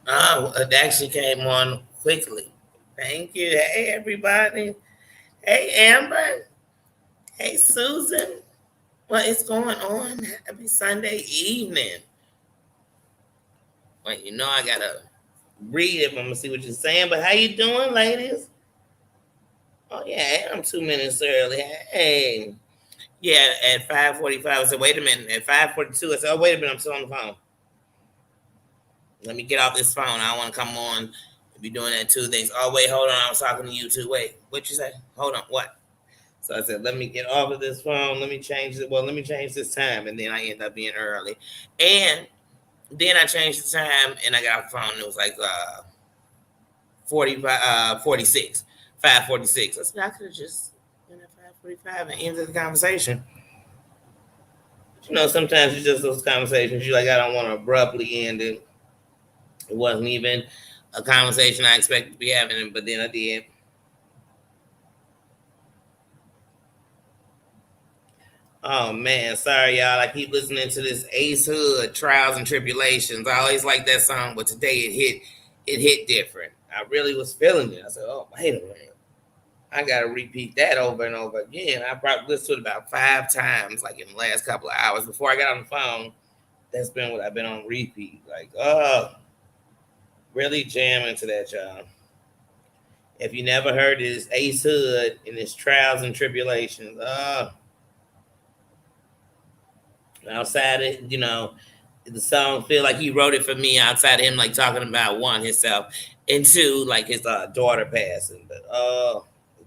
Oh, it actually came on quickly. Thank you. Hey, everybody. Hey, Amber. Hey, Susan. What is going on? Happy Sunday evening. Wait, I gotta read it. I'm gonna see what you're saying. But how you doing, ladies? Oh yeah, I'm 2 minutes early. Hey, yeah, at 5:45. I said, wait a minute. At 5:42, I said, oh wait a minute, I'm still on the phone. Let me get off this phone. I don't want to come on and be doing that two things. Oh wait, hold on. I was talking to you too. Wait, what you say? Hold on. What? So I said, let me get off of this phone. Let me change it. Well, let me change this time, and then I end up being early. And then I changed the time, and I got off the phone. And it was like 46, 5:46. I said I could have just been at 5:45 and ended the conversation. But sometimes it's just those conversations. You like, I don't want to abruptly end it. It wasn't even a conversation I expected to be having, but then I did. Oh man, sorry y'all. I keep listening to this Ace Hood Trials and Tribulations. I always like that song, but today it hit different. I really was feeling it. I said, oh wait a minute. I gotta repeat that over and over again. I probably listened to it about 5 times, like in the last couple of hours before I got on the phone. That's been what I've been on repeat. Like, oh, really jamming to that, y'all. If you never heard this Ace Hood in his Trials and Tribulations, outside of the song feel like he wrote it for me, outside of him like talking about one himself and two like his daughter passing. But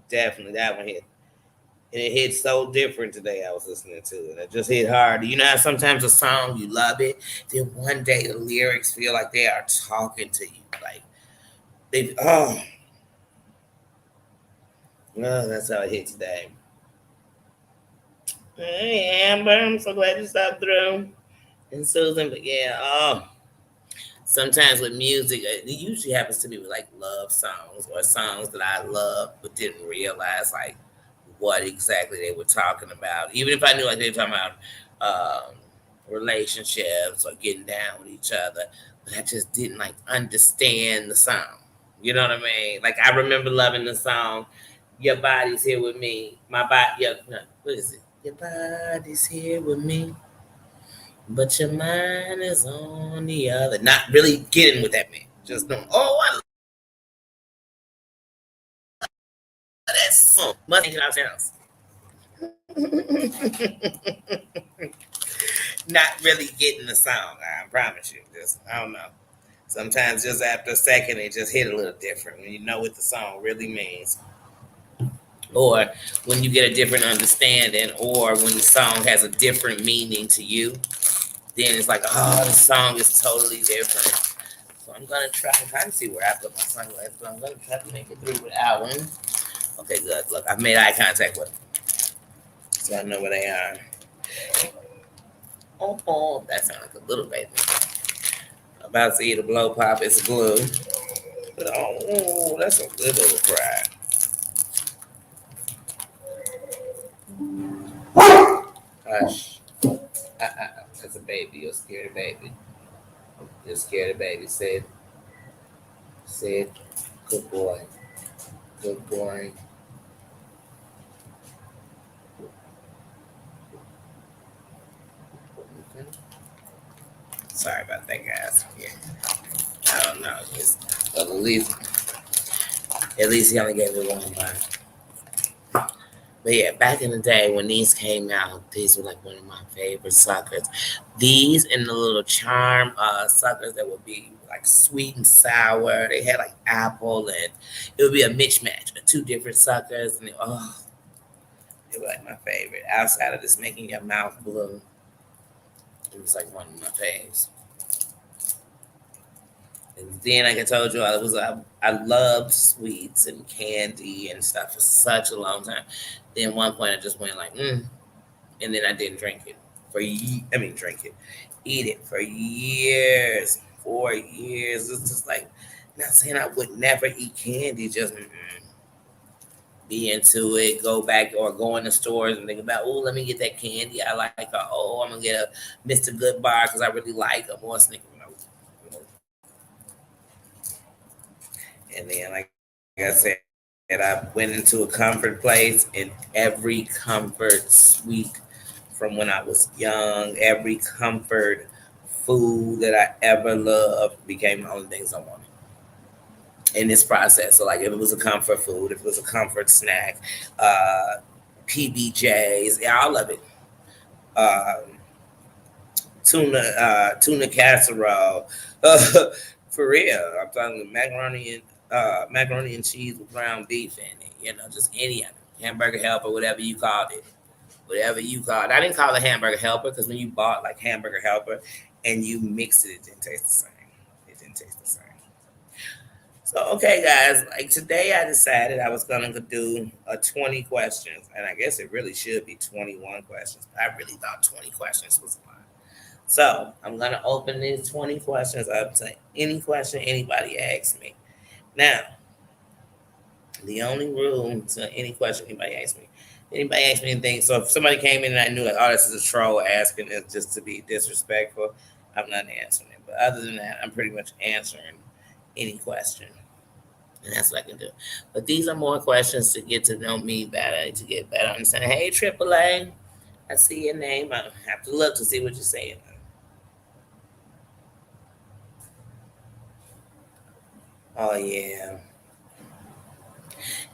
definitely that one hit, and it hit so different today. I was listening to it, it just hit hard. How sometimes a song you love it, then one day the lyrics feel like they are talking to you, like they that's how it hit today. Hey Amber, I'm so glad you stopped through. And Susan, but yeah, sometimes with music, it usually happens to me with like love songs or songs that I love but didn't realize like what exactly they were talking about. Even if I knew like they were talking about relationships or getting down with each other, but I just didn't like understand the song. You know what I mean? Like I remember loving the song "Your Body's Here with Me." My body, yeah, no, what is it? Your body's here with me, but your mind is on the other. Not really getting what that meant. Just knowing, oh, I love that song. Must think it out else. Not really getting the song. I promise you. Just I don't know. Sometimes just after a second, it just hit a little different when you know what the song really means, or when you get a different understanding, or when the song has a different meaning to you. Then it's like, oh, the song is totally different. So I'm trying to see where I put my sunglasses, but I'm gonna try to make it through without one. Okay, good. Look, I've made eye contact with them, so I know where they are. Oh, that sounds like a little baby. About to eat a blow pop. It's glue. But oh, that's a good little cry. Hush. That's a baby. You're scared of baby. You're scared of baby. Say it. Good boy. Good boy. Okay. Sorry about that, guys. Yeah. I don't know. But at least he only gave it one bite. But yeah, back in the day when these came out, these were like one of my favorite suckers. These and the little charm suckers that would be like sweet and sour. They had like apple, and it would be a mismatch of two different suckers, and they were like my favorite. Outside of this making your mouth blue, it was like one of my faves. And then, like I told you, I loved sweets and candy and stuff for such a long time. Then one point I just went like, and then I didn't drink it I mean, drink it, eat it for years, 4 years. It's just like, not saying I would never eat candy, just be into it, go back or go in the stores and think about, oh, let me get that candy I like, or oh, I'm gonna get a Mr. Good Bar because I really like them, or Snickers. And then, like I said, I went into a comfort place, and every comfort suite from when I was young, every comfort food that I ever loved became the only things I wanted in this process. So, like, if it was a comfort food, if it was a comfort snack, uh, PBJs, yeah, all of it. Um, tuna casserole. For real, I'm talking macaroni and cheese with ground beef in it. Just any of it. Hamburger helper, whatever you called it, whatever you called. I didn't call it hamburger helper because when you bought like hamburger helper and you mixed it, it didn't taste the same. It didn't taste the same. So okay, guys, like today I decided I was gonna do a 20 questions, and I guess it really should be 21 questions. I really thought 20 questions was fine. So I'm gonna open these 20 questions up to any question anybody asks me. Now, the only rule to any question anybody asks me anything. So if somebody came in and I knew like, oh, this is a troll asking it just to be disrespectful, I'm not answering it. But other than that, I'm pretty much answering any question. And that's what I can do. But these are more questions to get to know me better, to get better understanding. Hey, AAA, I see your name. I have to look to see what you're saying. Oh yeah,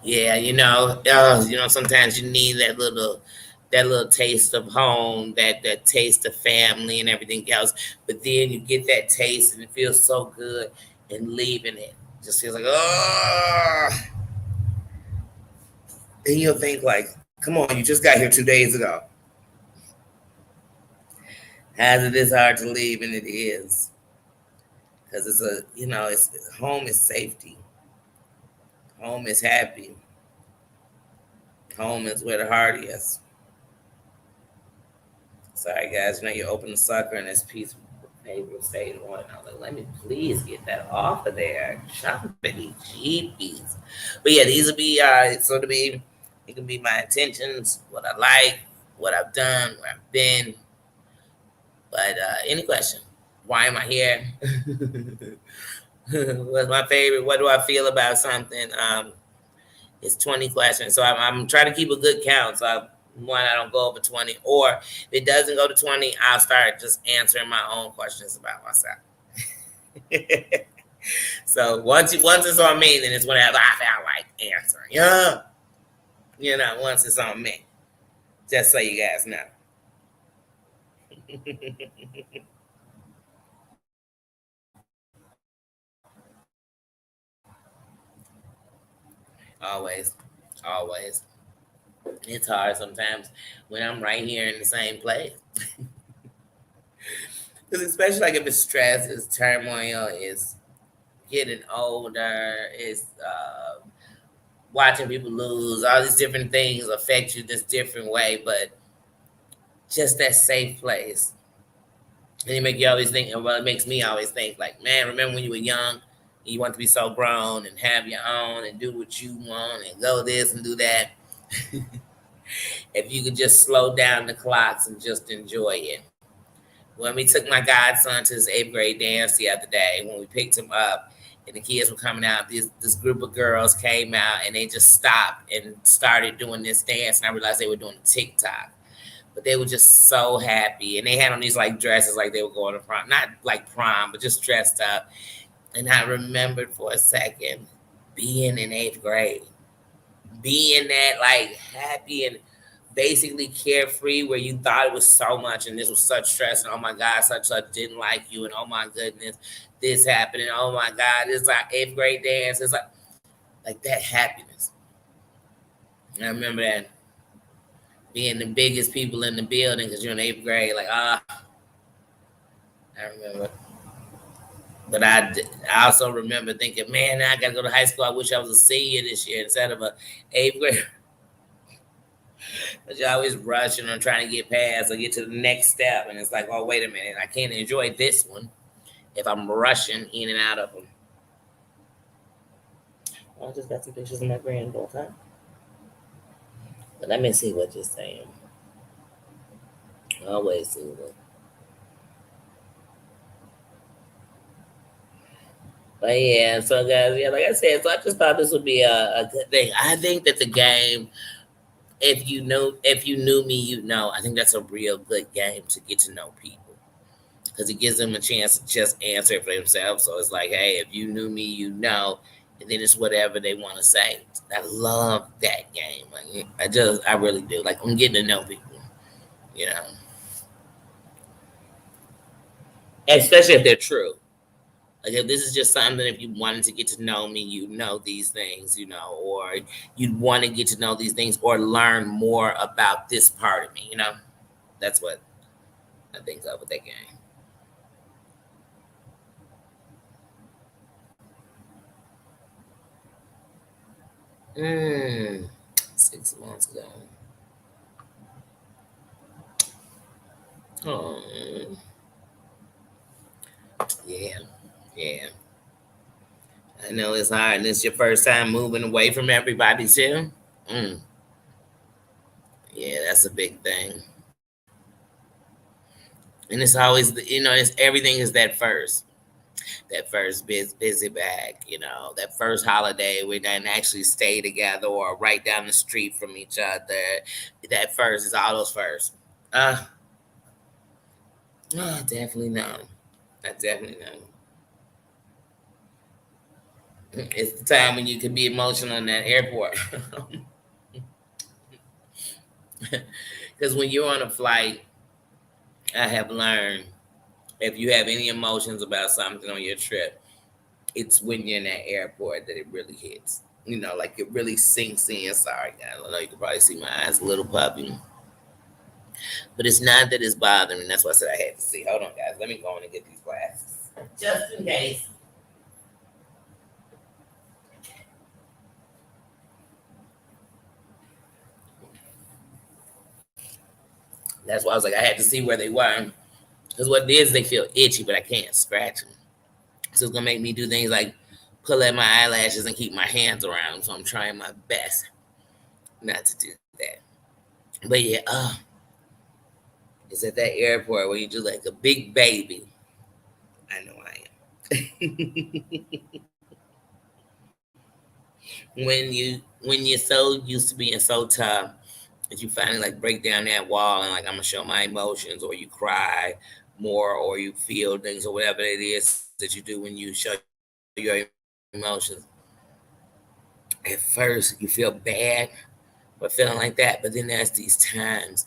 yeah. Sometimes you need that little taste of home, that taste of family and everything else. But then you get that taste, and it feels so good, and leaving it just feels like oh. And you'll think like, come on, you just got here 2 days ago. How's it this hard to leave? And it is because it's home is safety, home is happy, home is where the heart is. Sorry, guys. You open the sucker and this piece of paper stayed on. I was like, let me please get that off of there. Choppity jeepies. But yeah, these will be, it can be my intentions, what I like, what I've done, where I've been. But any question? Why am I here? What's my favorite? What do I feel about something? It's 20 questions. So I'm trying to keep a good count. So I don't go over 20. Or if it doesn't go to 20, I'll start just answering my own questions about myself. So once it's on me, then it's whenever I feel like answering. Yeah. Once it's on me. Just so you guys know. Always. Always. It's hard sometimes when I'm right here in the same place. Because especially like if it's stress, it's turmoil, it's getting older, it's watching people lose, all these different things affect you this different way, but just that safe place. And it make you always think, well, it makes me always think like, man, remember when you were young, and you want to be so grown and have your own and do what you want and go this and do that. If you could just slow down the clocks and just enjoy it. When we took my godson to his 8th grade dance the other day, when we picked him up and the kids were coming out, this group of girls came out and they just stopped and started doing this dance. And I realized they were doing TikTok. But they were just so happy. And they had on these like dresses like they were going to prom. Not like prom, but just dressed up. And I remembered for a second being in 8th grade. Being that like happy and basically carefree where you thought it was so much and this was such stress and oh my god such didn't like you and oh my goodness this happened and oh my god it's like 8th grade dance. It's like that happiness. And I remember that being the biggest people in the building because you're in 8th grade like I remember. But I also remember thinking, man, now I gotta go to high school. I wish I was a senior this year instead of a 8th grade. But you're always rushing or trying to get past or get to the next step. And it's like, oh, wait a minute. I can't enjoy this one if I'm rushing in and out of them. I just got some pictures of my granddaughter. But let me see what you're saying. Always see what. But yeah, so guys, yeah, like I said, so I just thought this would be a good thing. I think that the game, if you knew me, you know. I think that's a real good game to get to know people because it gives them a chance to just answer it for themselves. So it's like, hey, if you knew me, you know, and then it's whatever they want to say. I love that game. Like, I really do. Like, I'm getting to know people, you know, especially if they're true. Like, if this is just something, if you wanted to get to know me, you know these things, you know, or you'd want to get to know these things or learn more about this part of me, you know. That's what I think of with that game. 6 months ago. Oh, yeah, yeah. I know it's hard, and it's your first time moving away from everybody too. Mm, yeah, that's a big thing. And it's always, it's everything is that first busy bag, that first holiday we didn't actually stay together or right down the street from each other. That first is all those first. Uh, definitely no. I definitely know. It's the time when you can be emotional in that airport. Because when you're on a flight, I have learned if you have any emotions about something on your trip, it's when you're in that airport that it really hits. Like it really sinks in. Sorry, guys. I know you can probably see my eyes a little puppy. But it's not that it's bothering me. That's why I said I had to see. Hold on, guys. Let me go in and get these glasses. Just in case. That's why I was like, I had to see where they were. Because what it is, they feel itchy, but I can't scratch them. So it's gonna make me do things like pull at my eyelashes and keep my hands around. So I'm trying my best not to do that. But yeah, it's at that airport where you do like a big baby. I know I am. When you're so used to being so tough that you finally like break down that wall and like I'm gonna show my emotions, or you cry more, or you feel things, or whatever it is that you do when you show your emotions. At first, you feel bad for feeling like that, but then there's these times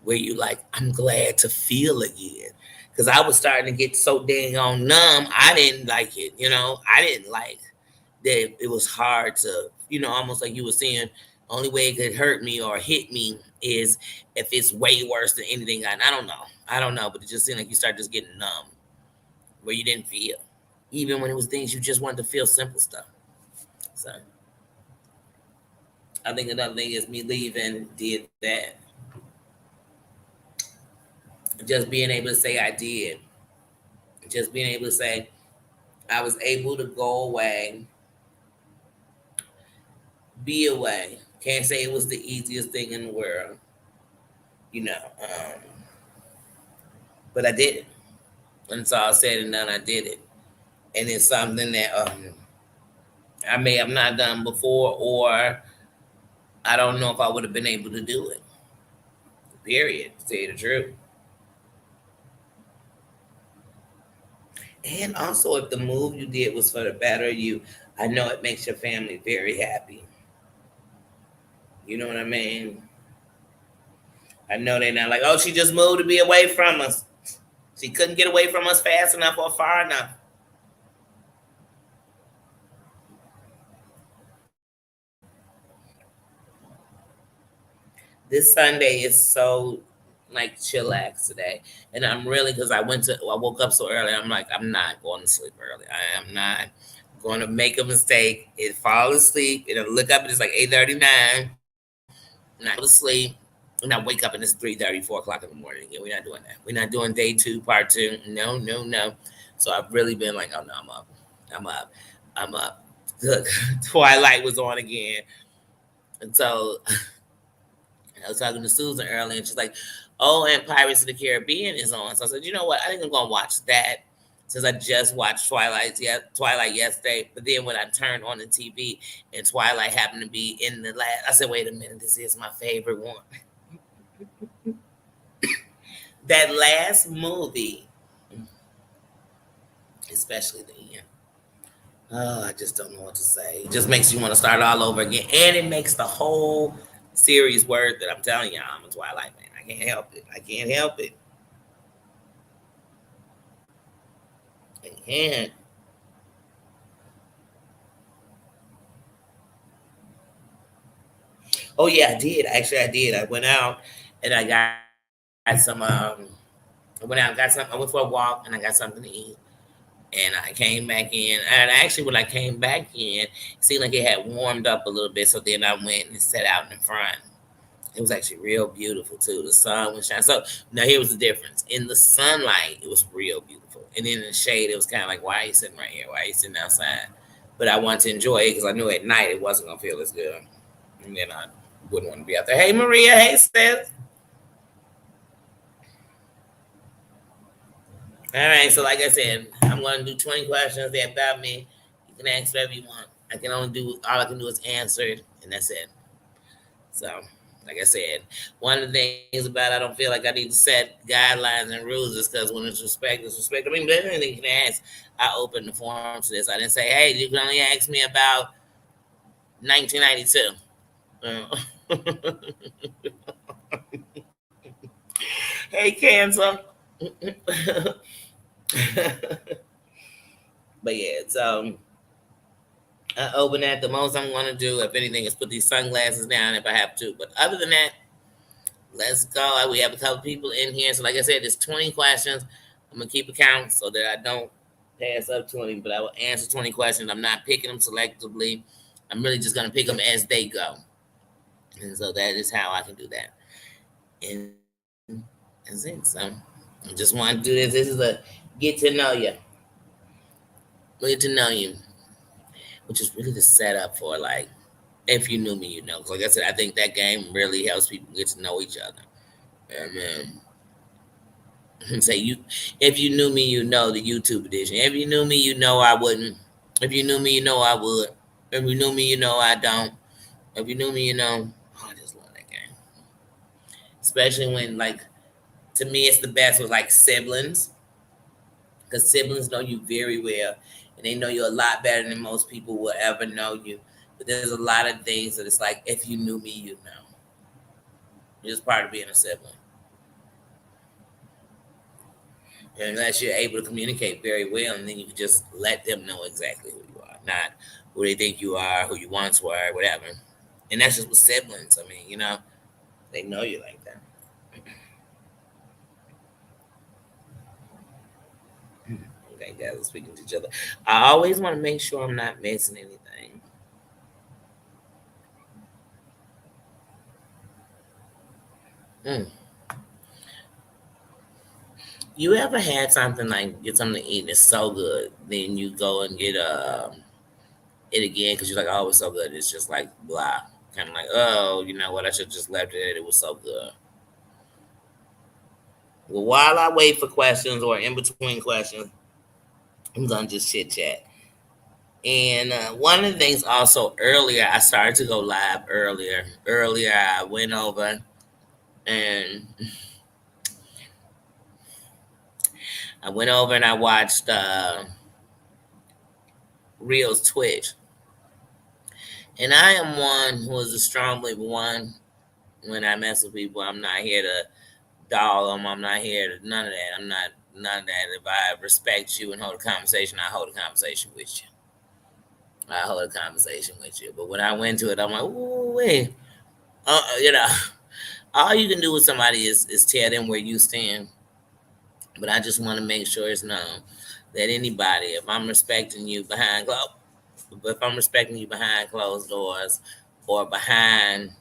where you like, I'm glad to feel again. Because I was starting to get so dang on numb, I didn't like it. I didn't like that it was hard to, almost like you were saying, only way it could hurt me or hit me is if it's way worse than anything. I don't know. I don't know, but it just seemed like you start just getting numb where you didn't feel. Even when it was things you just wanted to feel, simple stuff. So I think another thing is me leaving did that. Just being able to say I did. Just being able to say I was able to go away, be away. Can't say it was the easiest thing in the world, you know. But I did it. When it's all said and done, I did it. And it's something that I may have not done before, or I don't know if I would have been able to do it. Period. To tell you the truth. And also, if the move you did was for the better, I know it makes your family very happy. You know what I mean? I know they're not like, oh, she just moved to be away from us. She couldn't get away from us fast enough or far enough. This Sunday is so like chillax today, and I'm really because I woke up so early. I'm like, I'm not going to sleep early. I am not going to make a mistake and fall asleep and then look up and it's like 8:39. And I go to sleep and I wake up and it's 3:30, 4 o'clock in the morning. Yeah, we're not doing that. We're not doing day two, part two. No, no, no. So I've really been like, oh no, I'm up. I'm up. I'm up. Look, Twilight was on again. And so I was talking to Susan earlier, and she's like, "Oh, and Pirates of the Caribbean is on." So I said, "You know what? I think I'm gonna watch that since I just watched Twilight yesterday. But then when I turned on the TV and Twilight happened to be in the last, I said, "Wait a minute, this is my favorite one." That last movie, especially the end. Oh, I just don't know what to say. It just makes you want to start all over again, and it makes the whole series worth it. I'm telling y'all, I'm a Twilight fan. I can't help it. I can't help it. I can't. Oh yeah, I did. Actually, I did. I went out and I got some. I went out, got some. I went for a walk and I got something to eat. And I came back in. And actually, when I came back in, it seemed like it had warmed up a little bit. So then I went and sat out in the front. It was actually real beautiful too. The sun was shining. So now here was the difference. In the sunlight, it was real beautiful, and in the shade, it was kind of like, why are you sitting right here? Why are you sitting outside? But I wanted to enjoy it because I knew at night it wasn't gonna feel as good, and then I wouldn't want to be out there. Hey Maria, hey Steph. All right, so like I said, I'm gonna do 20 questions. They're about me. You can ask whatever you want. I can only do all I can do is answer it, and that's it. So, like I said, one of the things about I don't feel like I need to set guidelines and rules is because when it's respect. I mean, but anything you can ask, I opened the forum to this. I didn't say, hey, you can only ask me about 1992. Hey, Cancer. But yeah, so I open that. The most I'm going to do, if anything, is put these sunglasses down if I have to. But other than that, let's go. We have a couple people in here. So, like I said, there's 20 questions. I'm going to keep a count so that I don't pass up 20, but I will answer 20 questions. I'm not picking them selectively. I'm really just going to pick them as they go. And so that is how I can do that. And that's it. So I just want to do this. This is a get to know you. Get to know you, which is really the setup for like, if you knew me, you know. 'Cause like I said, I think that game really helps people get to know each other. And say you, if you knew me, you know the YouTube edition. If you knew me, you know I wouldn't. If you knew me, you know I would. If you knew me, you know I don't. If you knew me, you know. Oh, I just love that game, especially when like to me it's the best with like siblings, because siblings know you very well, and they know you a lot better than most people will ever know you. But there's a lot of things that it's like if you knew me, you know. It's part of being a sibling. Unless you're able to communicate very well, and then you can just let them know exactly who you are, not who they think you are, who you once were, whatever. And that's just with siblings. I mean, you know, they know you like that. Okay, guys, are speaking to each other. I always want to make sure I'm not missing anything. Mm. You ever had something like get something to eat and it's so good, then you go and get it again because you're like, oh, it's so good. It's just like blah, kind of like, oh, you know what? I should just left it. It was so good. Well, while I wait for questions or in between questions, I'm gonna just chit chat. And one of the things also earlier, I started to go live earlier. Earlier, I went over and I watched Real's Twitch. And I am one who is a strong believer. One, when I mess with people, I'm not here to dog them. I'm not here to none of that. I'm not none of that. If I respect you and hold a conversation, I hold a conversation with you. I hold a conversation with you. But when I went to it, I'm like, ooh, wait. You know, all you can do with somebody is tell them where you stand. But I just want to make sure it's known that anybody, if I'm respecting you behind closed doors or behind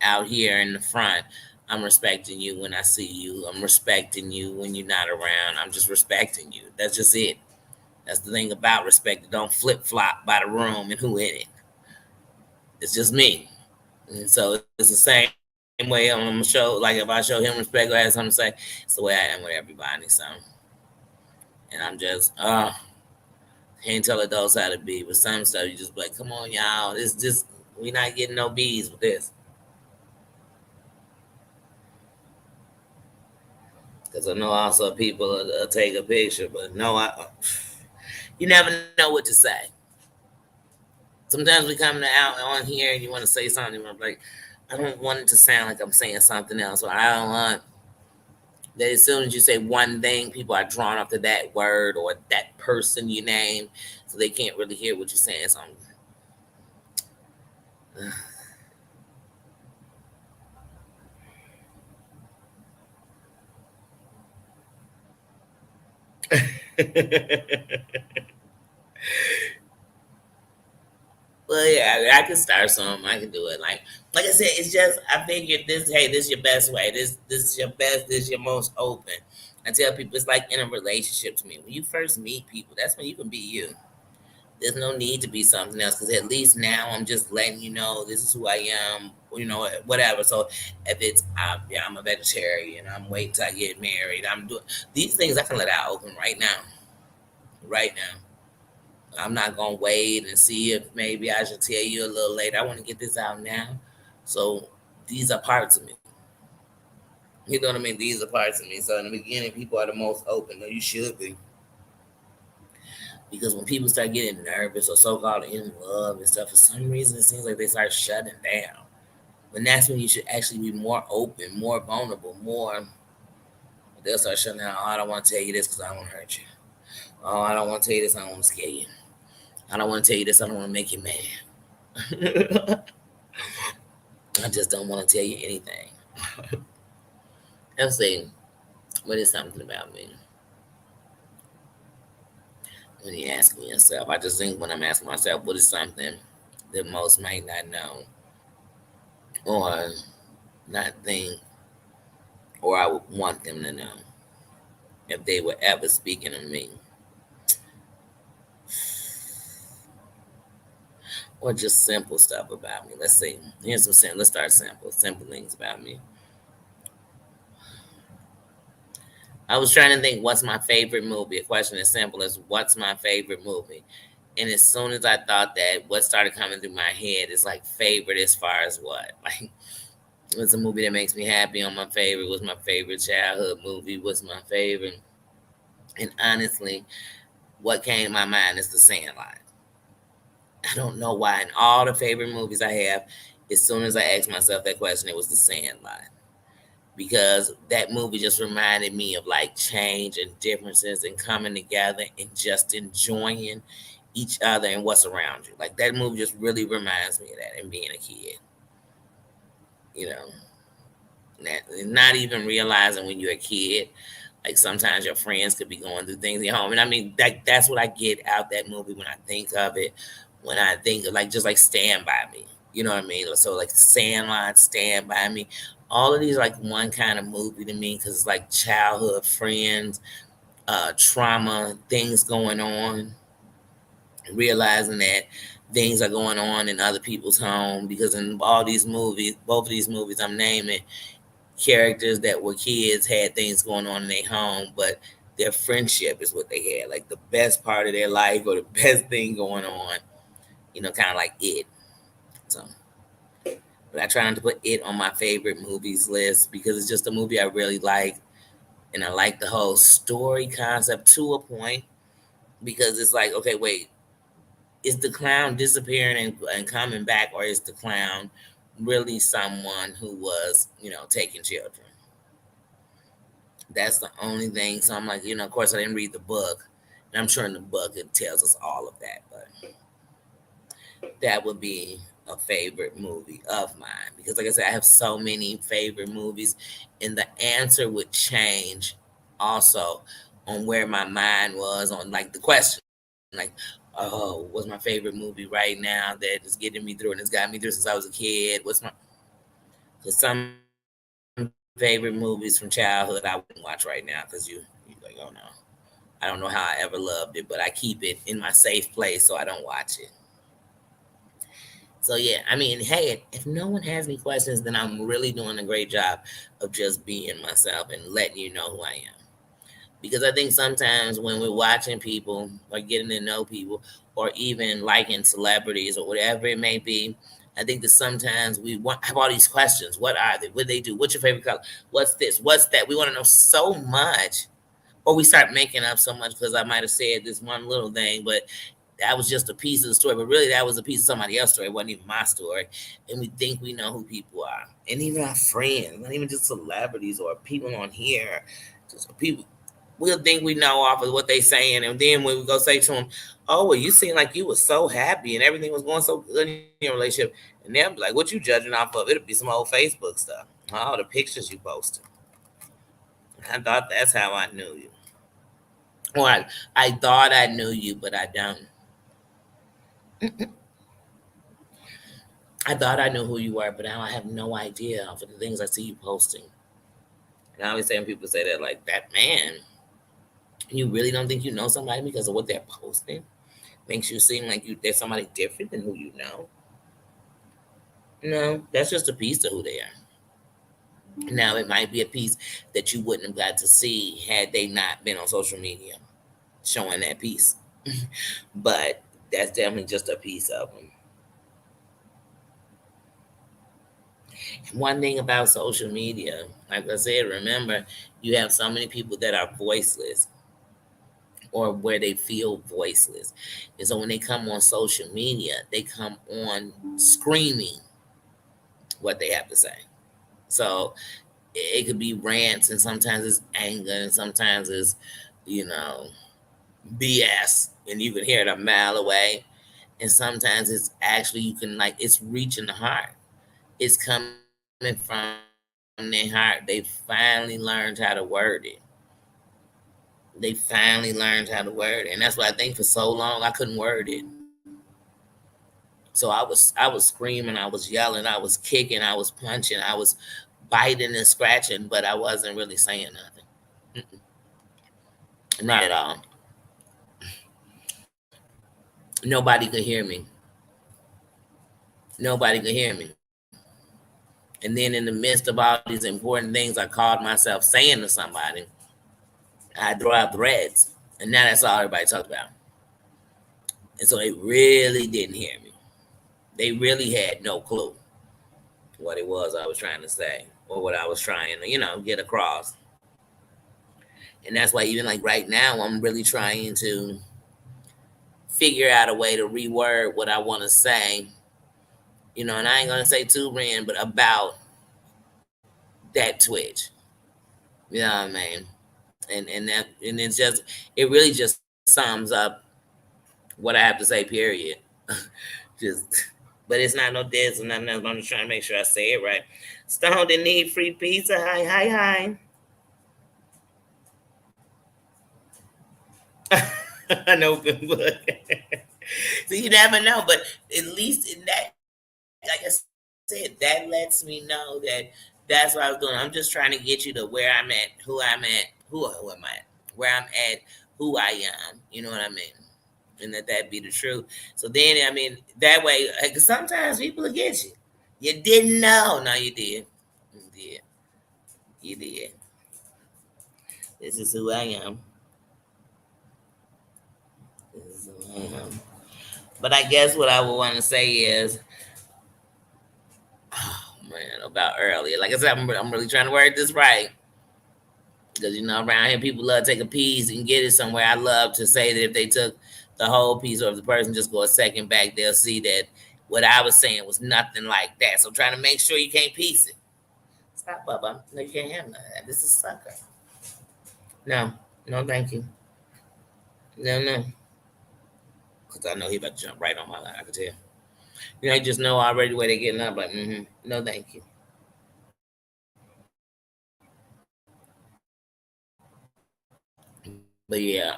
out here in the front, I'm respecting you when I see you. I'm respecting you when you're not around. I'm just respecting you. That's just it. That's the thing about respect. It don't flip flop by the room and who in it. It's just me. And so it's the same way I'm gonna show. Like if I show him respect or have something to say, it's the way I am with everybody. So And I'm just, can't tell adults how to be. But some stuff you just be like, come on, y'all. This just, we not getting no B's with this. Because I know also people will take a picture, but no, you never know what to say. Sometimes we come out on here and you want to say something, I'm like, I don't want it to sound like I'm saying something else, or I don't want that as soon as you say one thing, people are drawn up to that word or that person you name, so they can't really hear what you're saying. So well, yeah, I can start something. I can do it. Like I said, it's just I figured this. Hey, this is your best way. This is your best. This is your most open. I tell people it's like in a relationship to me. When you first meet people, that's when you can be you. There's no need to be something else because at least now I'm just letting you know this is who I am. You know, whatever. So if it's yeah, I'm a vegetarian. I'm waiting till I get married. I'm doing these things. I can let out open right now. Right now. I'm not gonna wait and see if maybe I should tell you a little later. I want to get this out now. So these are parts of me. You know what I mean? These are parts of me. So in the beginning, people are the most open. No, you should be. Because when people start getting nervous or so called in love and stuff, for some reason it seems like they start shutting down. When that's when you should actually be more open, more vulnerable, more. They'll start shutting down. Oh, I don't want to tell you this because I don't want to hurt you. Oh, I don't want to tell you this. I don't want to scare you. I don't want to tell you this. I don't want to make you mad. I just don't want to tell you anything. I'm saying, what is something about me? When you ask me yourself, I just think when I'm asking myself, what is something that most might not know or not think, or I would want them to know if they were ever speaking of me, or just simple stuff about me. Let's see. Here's some simple. Let's start simple. Simple things about me. I was trying to think, what's my favorite movie? A question as simple as what's my favorite movie? And as soon as I thought that, what started coming through my head is like favorite as far as what? Like, what's a movie that makes me happy on my favorite? What's my favorite childhood movie? What's my favorite? And honestly, what came to my mind is The Sandlot. I don't know why. In all the favorite movies I have, as soon as I asked myself that question, it was The Sandlot. Because that movie just reminded me of like change and differences and coming together and just enjoying each other and what's around you. Like that movie just really reminds me of that and being a kid, you know, not even realizing when you're a kid, like sometimes your friends could be going through things at home. And I mean, that's what I get out that movie when I think of it. When I think of like just like Stand By Me, you know what I mean? So like Sandlot, Stand By Me, all of these are like one kind of movie to me because it's like childhood friends, trauma, things going on, realizing that things are going on in other people's home because in all these movies, both of these movies I'm naming, characters that were kids had things going on in their home, but their friendship is what they had, like the best part of their life or the best thing going on, you know, kind of like it. So, but I try not to put it on my favorite movies list because it's just a movie I really like, and I like the whole story concept to a point because it's like, okay, wait, is the clown disappearing and coming back, or is the clown really someone who was, you know, taking children? That's the only thing. So I'm like, you know, of course I didn't read the book, and I'm sure in the book it tells us all of that, but that would be a favorite movie of mine because, like I said, I have so many favorite movies, and the answer would change also on where my mind was on like the question, like, oh, what's my favorite movie right now that is getting me through and it's got me through since I was a kid? What's my, because some favorite movies from childhood I wouldn't watch right now because you like, oh no, I don't know how I ever loved it, but I keep it in my safe place so I don't watch it. So yeah, I mean, hey, if no one has any questions, then I'm really doing a great job of just being myself and letting you know who I am. Because I think sometimes when we're watching people or getting to know people or even liking celebrities or whatever it may be, I think that sometimes we want have all these questions. What are they? What do they do? What's your favorite color? What's this? What's that? We want to know so much. Or we start making up so much because I might have said this one little thing, but that was just a piece of the story. But really, that was a piece of somebody else's story. It wasn't even my story. And we think we know who people are. And even our friends, not even just celebrities or people on here, just people we'll think we know off of what they saying, and then when we go say to them, "Oh, well, you seem like you were so happy and everything was going so good in your relationship," and they'll be like, "What you judging off of?" It'll be some old Facebook stuff, all the pictures you posted. I thought that's how I knew you, or I thought I knew you, but I don't. I thought I knew who you were, but now I have no idea for the things I see you posting. And I always say when people say that, like that man, you really don't think you know somebody because of what they're posting? Makes you seem like there's somebody different than who you know. No, that's just a piece of who they are. Now it might be a piece that you wouldn't have got to see had they not been on social media showing that piece. But that's definitely just a piece of them. One thing about social media, like I said, remember you have so many people that are voiceless or where they feel voiceless. And so when they come on social media, they come on screaming what they have to say. So it could be rants, and sometimes it's anger, and sometimes it's, you know, BS, and you can hear it a mile away. And sometimes it's actually, you can, like, it's reaching the heart. It's coming from their heart. They finally learned how to word it. They finally learned how to word it. And that's why I think for so long I couldn't word it. So I was screaming, I was yelling, I was kicking, I was punching, I was biting and scratching, but I wasn't really saying nothing. Not at all. Nobody could hear me. Nobody could hear me. And then in the midst of all these important things I called myself saying to somebody, I throw out threads. And now that's all everybody talks about. And so they really didn't hear me. They really had no clue what it was I was trying to say or what I was trying to, get across. And that's why even like right now, I'm really trying to figure out a way to reword what I want to say, and I ain't gonna say to Ren, but about that Twitch. You know what I mean? And it's just it really just sums up what I have to say, period. Just but it's not no diss or nothing else. I'm just trying to make sure I say it right. Stone didn't need free pizza. Hi, hi, hi. An open book. So you never know, but at least in that, like I said, that lets me know that that's what I was doing. I'm just trying to get you to where I'm at, who I'm at, who am I at, where I'm at, who I am. You know what I mean? And that be the truth. So then, I mean, that way, because sometimes people will get you. You didn't know. No, you did. You did. You did. This is who I am. This is who I am. But I guess what I would want to say is, oh man, about earlier. Like I said, I'm really trying to word this right. Because, around here, people love to take a piece and get it somewhere. I love to say that if they took the whole piece, or if the person just go a second back, they'll see that what I was saying was nothing like that. So trying to make sure you can't piece it. Stop, Bubba. No, you can't have none of that. This is sucker. No, no, thank you. No, no. Because I know he about to jump right on my line. I can tell. I just know already where they're getting up. Like, no, thank you. But yeah,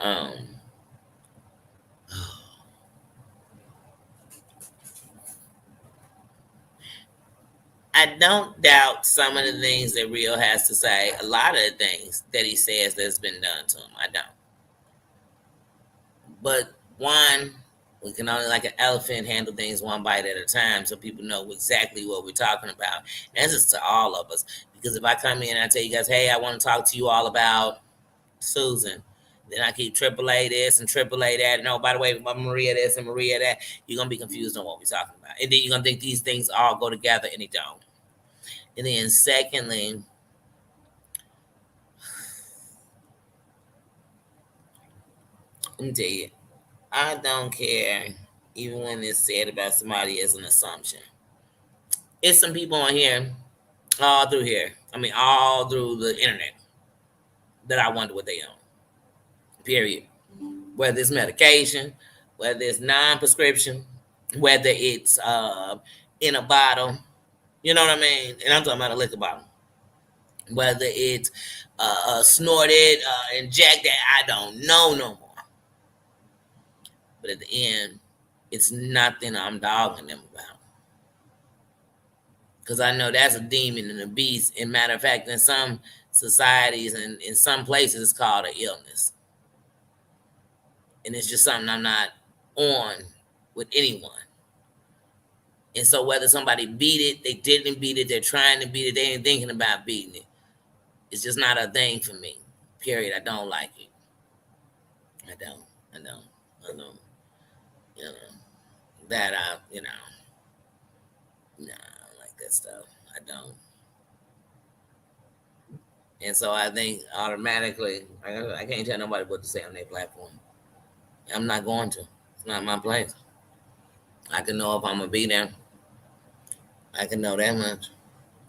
I don't doubt some of the things that Rio has to say. A lot of the things that he says that's been done to him, I don't. But one, we can only, like an elephant, handle things one bite at a time, so people know exactly what we're talking about. And this is to all of us. Because if I come in and I tell you guys, hey, I want to talk to you all about Susan. Then I keep AAA this and AAA that. And oh, by the way, Maria this and Maria that. You're gonna be confused on what we're talking about, and then you're gonna think these things all go together, and they don't. And then secondly, let me tell you, I don't care even when it's said about somebody as an assumption. It's some people on here, all through here. I mean, all through the internet that I wonder what they own. Period. Whether it's medication, whether it's non-prescription, whether it's in a bottle, you know what I mean? And I'm talking about a liquor bottle. Whether it's snorted, injected, I don't know no more. But at the end, it's nothing I'm dogging them about. Because I know that's a demon and a beast. And matter of fact, in some societies and in some places, it's called an illness. And it's just something I'm not on with anyone. And so whether somebody beat it, they didn't beat it, they're trying to beat it, they ain't thinking about beating it. It's just not a thing for me. Period. I don't like it. I don't. I don't. I don't. You know. That nah, I don't like that stuff. I don't. And so I think automatically, I can't tell nobody what to say on their platform. I'm not going to. It's not my place. I can know if I'm going to be there. I can know that much.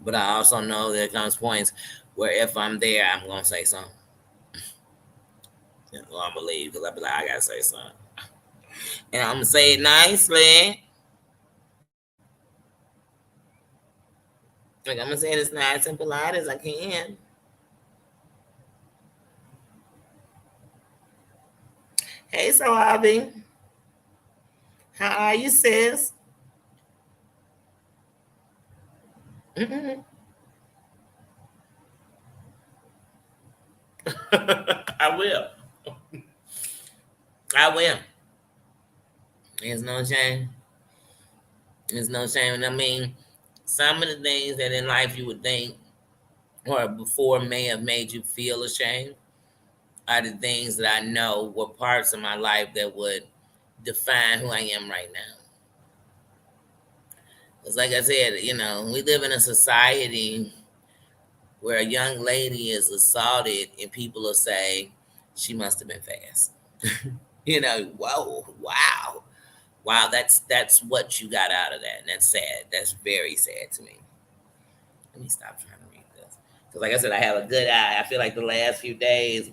But I also know there comes points where if I'm there, I'm going to say something. Well, I'm going to leave because I'll be like, I got to say something. And I'm going to say it nicely. Like, I'm going to say it as nice and polite as I can. Hey, Sawabi. How are you, sis? Mm-hmm. I will. I will. There's no shame. There's no shame. And I mean, some of the things that in life you would think or before may have made you feel ashamed are the things that I know were parts of my life that would define who I am right now. It's like I said, we live in a society where a young lady is assaulted and people will say, she must have been fast. Whoa, wow. Wow, that's what you got out of that. And that's sad. That's very sad to me. Let me stop trying to read this. Because like I said, I have a good eye. I feel like the last few days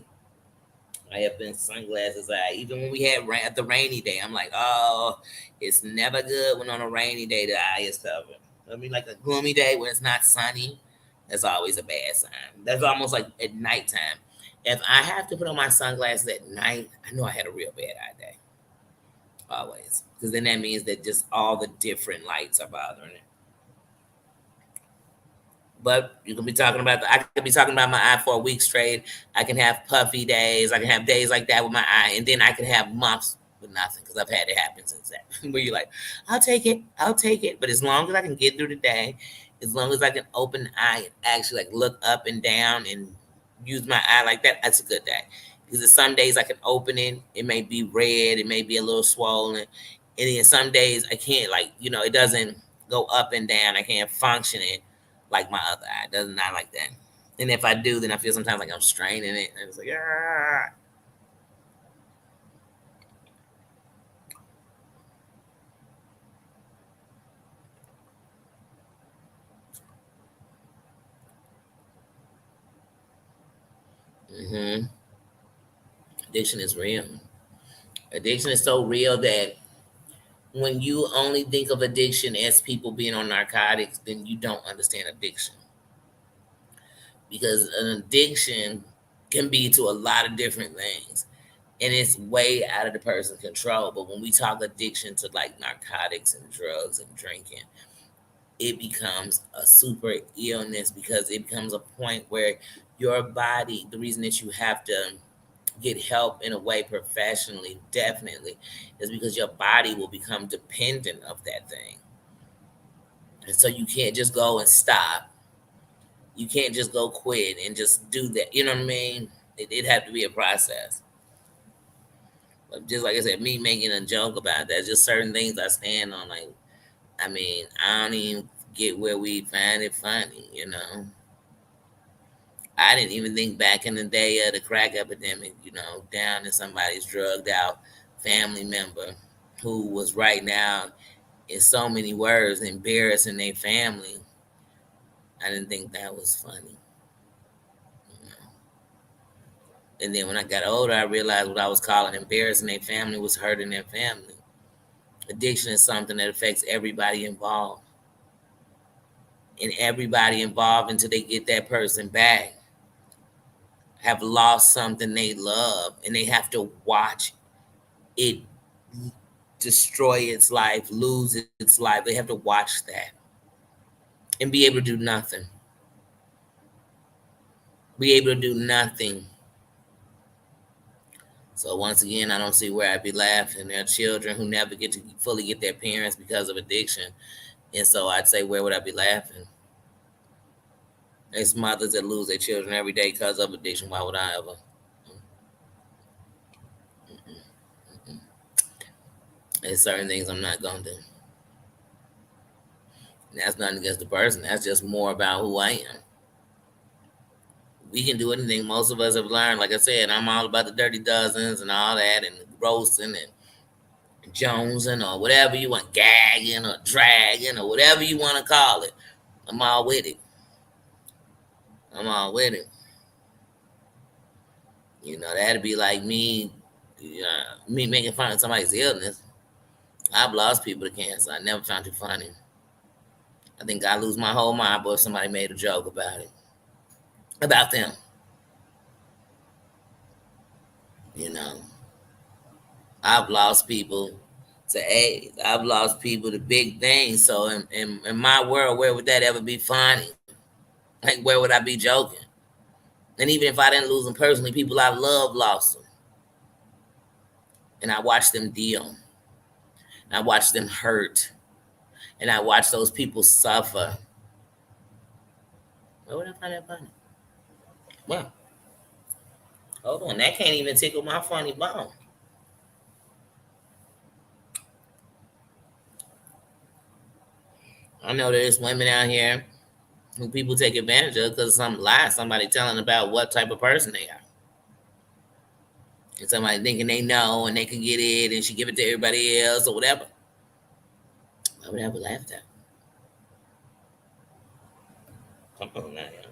I have been sunglasses eye. Even when we had the rainy day, I'm like, oh, it's never good when on a rainy day the eye is covered. I mean, like a gloomy day when it's not sunny, that's always a bad sign. That's almost like at nighttime. If I have to put on my sunglasses at night, I know I had a real bad eye day. Always. Because then that means that just all the different lights are bothering it. But you can be talking about I could be talking about my eye for a week straight. I can have puffy days. I can have days like that with my eye, and then I can have months with nothing because I've had it happen since that. Where you're like, I'll take it. But as long as I can get through the day, as long as I can open the eye and actually like look up and down and use my eye like that, that's a good day. Because some days I can open it, it may be red, it may be a little swollen, and then some days I can't it doesn't go up and down. I can't function it like my other eye. It does not like that. And if I do, then I feel sometimes like I'm straining it. And it's like, ah. Mm-hmm. Addiction is real. Addiction is so real that when you only think of addiction as people being on narcotics, then you don't understand addiction. Because an addiction can be to a lot of different things. And it's way out of the person's control. But when we talk addiction to like narcotics and drugs and drinking, it becomes a super illness because it becomes a point where your body, the reason that you have to get help in a way professionally, definitely, is because your body will become dependent of that thing. And so you can't just go and stop. You can't just go quit and just do that. You know what I mean? It had to be a process. But just like I said, me making a joke about that, just certain things I stand on. Like, I mean, I don't even get where we find it funny. I didn't even think back in the day of the crack epidemic, down to somebody's drugged out family member who was right now, in so many words, embarrassing their family. I didn't think that was funny. You know? And then when I got older, I realized what I was calling embarrassing their family was hurting their family. Addiction is something that affects everybody involved. And everybody involved until they get that person back have lost something they love, and they have to watch it destroy its life, lose its life. They have to watch that and be able to do nothing. Be able to do nothing. So once again, I don't see where I'd be laughing. There are children who never get to fully get their parents because of addiction. And so I'd say, where would I be laughing? There's mothers that lose their children every day because of addiction. Why would I ever? There's certain things I'm not going to do. And that's nothing against the person. That's just more about who I am. We can do anything. Most of us have learned. Like I said, I'm all about the dirty dozens and all that, and roasting and jonesing or whatever you want, gagging or dragging or whatever you want to call it. I'm all with it. I'm all with it. That'd be like me making fun of somebody's illness. I've lost people to cancer. I never found it funny. I think I lose my whole mind, but if somebody made a joke about it, about them. I've lost people to AIDS. I've lost people to big things. So in my world, where would that ever be funny? Like, where would I be joking? And even if I didn't lose them personally, people I love lost them. And I watched them deal. And I watched them hurt. And I watched those people suffer. Where would I find that funny? Well, hold on. That can't even tickle my funny bone. I know there's women out here who people take advantage of because of some lie somebody telling about what type of person they are. And somebody thinking they know and they can get it and she give it to everybody else or whatever. I would ever laugh at. Come on now, yeah.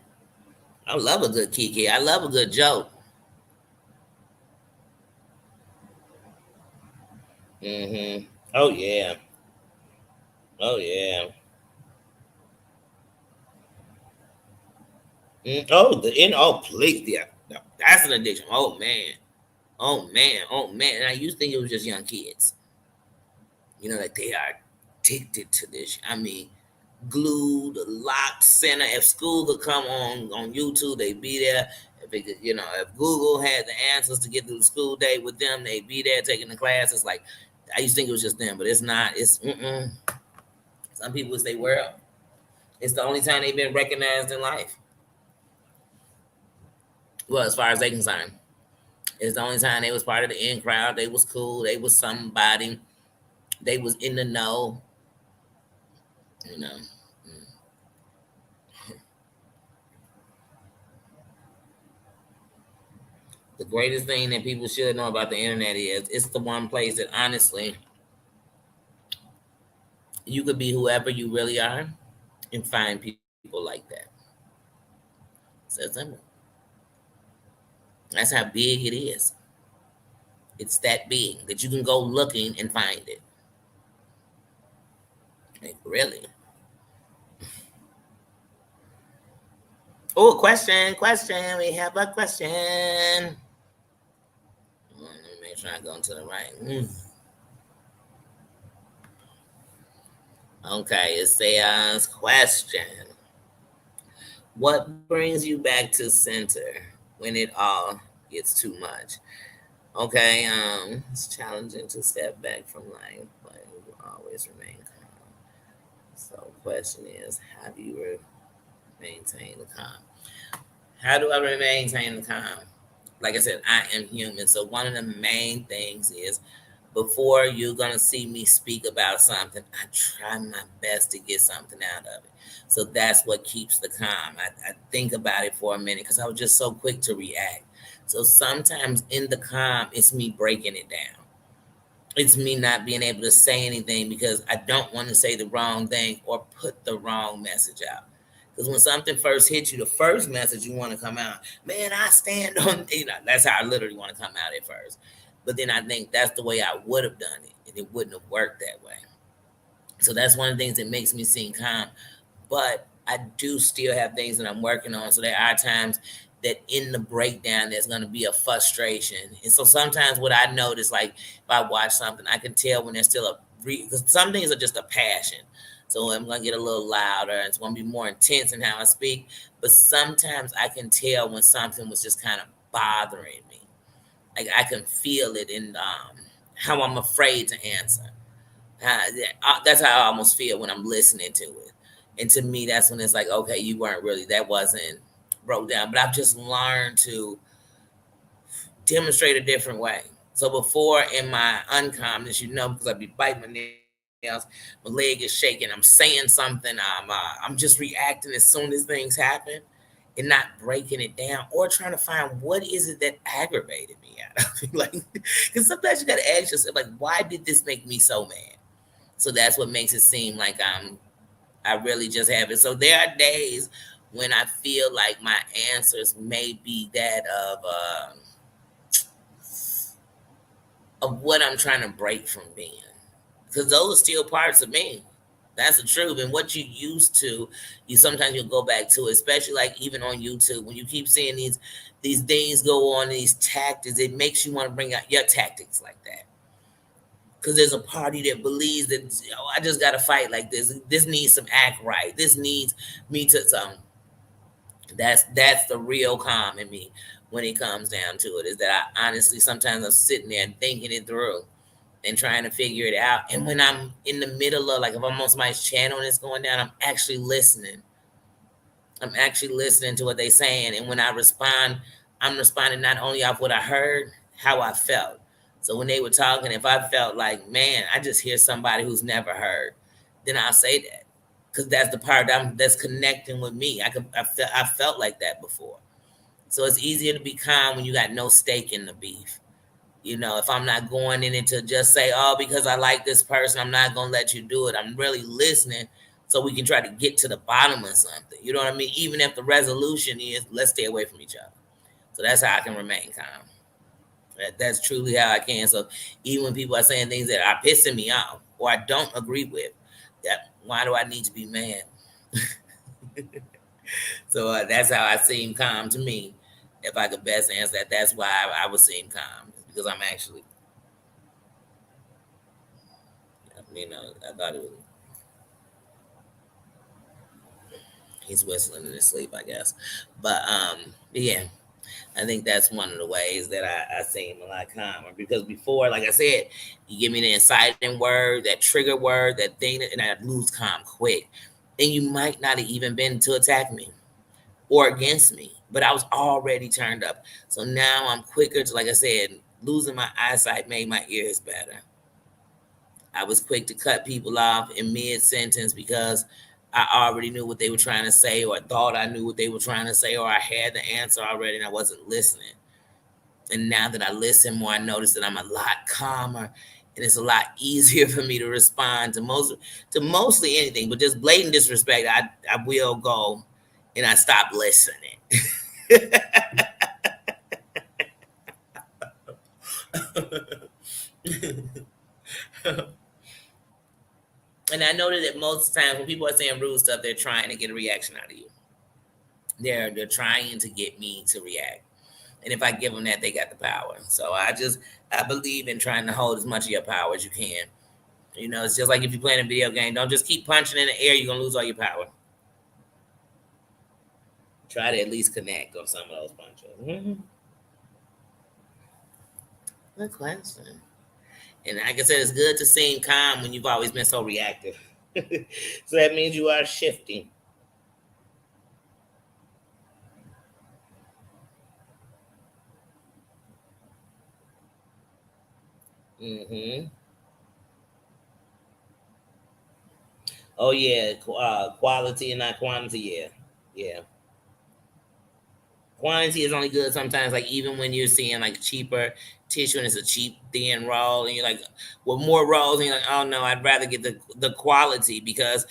I love a good kiki. I love a good joke. Oh yeah. Oh yeah. Please, yeah. No, that's an addiction. Oh man. Oh man. Oh man. And I used to think it was just young kids. Like they are addicted to this. I mean, glued, locked center. If school could come on YouTube, they'd be there. If Google had the answers to get through the school day with them, they'd be there taking the classes. Like, I used to think it was just them, but it's not. It's some people it's their world. It's the only time they've been recognized in life. Well, as far as they concerned, it's the only time they was part of the in crowd. They was cool. They was somebody. They was in the know. You know. The greatest thing that people should know about the internet is it's the one place that honestly you could be whoever you really are and find people like that. So simple. That's how big it is. It's that big that you can go looking and find it. Like, really? Oh, question. We have a question. Let me make sure I go to the right. Okay, it says question. What brings you back to center when it all gets too much? Okay, it's challenging to step back from life, but you will always remain calm. So, question is, how do you maintain the calm? How do I maintain the calm? like I said, I am human. So one of the main things is before you're gonna see me speak about something, I try my best to get something out of it. So that's what keeps the calm. I think about it for a minute because I was just so quick to react. So sometimes in the calm, it's me breaking it down. It's me not being able to say anything because I don't want to say the wrong thing or put the wrong message out. Because when something first hits you, the first message you want to come out, man, I stand on, that's how I literally want to come out at first. But then I think that's the way I would have done it, and it wouldn't have worked that way. So that's one of the things that makes me seem calm. But I do still have things that I'm working on. So there are times that in the breakdown, there's going to be a frustration. And so sometimes what I notice, like if I watch something, I can tell when there's still because some things are just a passion. So I'm going to get a little louder. It's going to be more intense in how I speak. But sometimes I can tell when something was just kind of bothering me. Like I can feel it in how I'm afraid to answer. That's how I almost feel when I'm listening to it. And to me, that's when it's like, okay, you weren't really, that wasn't broke down. But I've just learned to demonstrate a different way. So before in my uncalmness, because I'd be biting my nails, my leg is shaking, I'm saying something, I'm just reacting as soon as things happen and not breaking it down or trying to find what is it that aggravated me out of it. Like, because sometimes you got to ask yourself, like, why did this make me so mad? So that's what makes it seem like I really just have it. So there are days when I feel like my answers may be that of what I'm trying to break from being, because those are still parts of me. That's the truth. And what you used to, you sometimes you'll go back to, especially like even on YouTube, when you keep seeing these things go on, these tactics, it makes you want to bring out your tactics like that. Because there's a party that believes that I just got to fight like this. This needs some act right. This needs me to some. That's the real calm in me when it comes down to it. Is that I honestly sometimes I'm sitting there and thinking it through and trying to figure it out. And when I'm in the middle of, like, if I'm on somebody's channel and it's going down, I'm actually listening. I'm actually listening to what they're saying. And when I respond, I'm responding not only off what I heard, how I felt. So when they were talking, if I felt like, man, I just hear somebody who's never heard, then I'll say that. Because that's the part that's connecting with me. I felt like that before. So it's easier to be calm when you got no stake in the beef. If I'm not going in it to just say, oh, because I like this person, I'm not going to let you do it. I'm really listening so we can try to get to the bottom of something. You know what I mean? Even if the resolution is, let's stay away from each other. So that's how I can remain calm. That's truly how I can. So even when people are saying things that are pissing me off or I don't agree with, why do I need to be mad? So that's how I seem calm to me. If I could best answer that, that's why I would seem calm, because I'm actually, I thought it was, he's whistling in his sleep, I guess. But yeah, I think that's one of the ways that I seem a lot calmer, because before, like I said, you give me the inciting word, that trigger word, that thing, and I lose calm quick. And you might not have even been to attack me or against me, but I was already turned up. So now I'm quicker to, like I said, losing my eyesight made my ears better. I was quick to cut people off in mid sentence because I already knew what they were trying to say, or thought I knew what they were trying to say, or I had the answer already and I wasn't listening. And now that I listen more, I notice that I'm a lot calmer and it's a lot easier for me to respond to mostly anything, but just blatant disrespect, I will go and I stop listening. And I noted that most times when people are saying rude stuff, they're trying to get a reaction out of you. They're trying to get me to react. And if I give them that, they got the power. So I believe in trying to hold as much of your power as you can. It's just like if you're playing a video game, don't just keep punching in the air, you're gonna lose all your power. Try to at least connect on some of those punches. Good question. And like I said, it's good to seem calm when you've always been so reactive. So that means you are shifting. Mm-hmm. Oh yeah, quality and not quantity. Yeah, yeah. Quantity is only good sometimes. Like even when you're seeing like cheaper tissue and it's a cheap thin roll, and you're like, with more rolls, and you're like, oh no, I'd rather get the quality because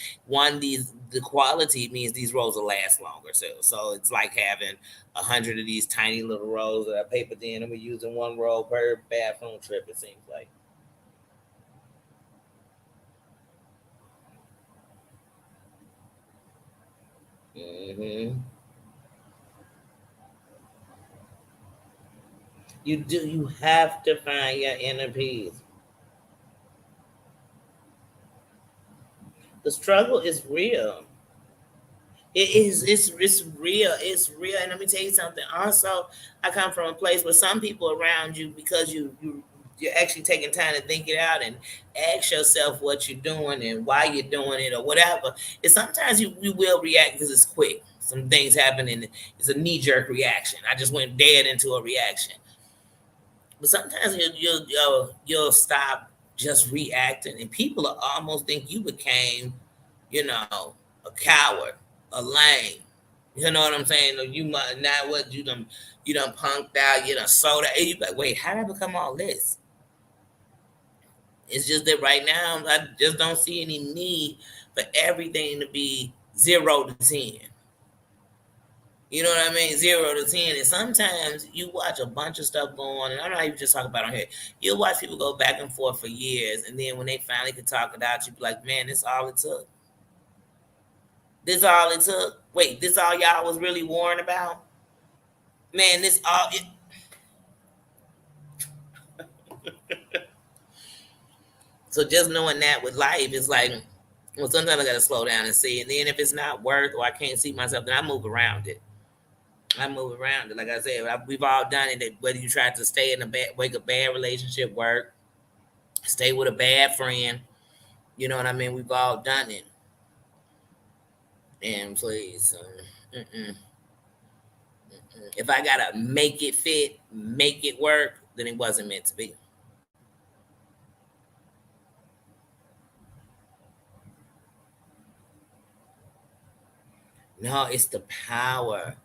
these the quality means these rolls will last longer too. So it's like having 100 of these tiny little rolls that are paper thin, and we're using one roll per bathroom trip. It seems like. Hmm. You do. You have to find your inner peace. The struggle is real. It is. It's real. It's real. And let me tell you something. Also, I come from a place where some people around you, because you're actually taking time to think it out and ask yourself what you're doing and why you're doing it or whatever. And sometimes you will react because it's quick. Some things happen and it's a knee jerk reaction. I just went dead into a reaction. But sometimes you'll stop just reacting, and people will almost think you became, a coward, a lame. You know what I'm saying? Or you might not what you done punked out, you done sold out. And you like, wait, how did I become all this? It's just that right now I just don't see any need for everything to be 0 to 10. You know what I mean? 0 to 10. And sometimes you watch a bunch of stuff go on, and I'm not even just talking about on here. You'll watch people go back and forth for years, and then when they finally can talk it out, you be like, man, this all it took. This all it took. Wait, this all y'all was really worrying about? Man, this all it. So just knowing that with life is like, well, sometimes I gotta slow down and see. And then if it's not worth or I can't see myself, then I move around it. I move around it. Like I said, we've all done it. Whether you try to stay in a wake a bad relationship, work, stay with a bad friend. You know what I mean? We've all done it. And please, mm-mm, mm-mm. If I gotta make it fit, make it work, then it wasn't meant to be. No, it's the power.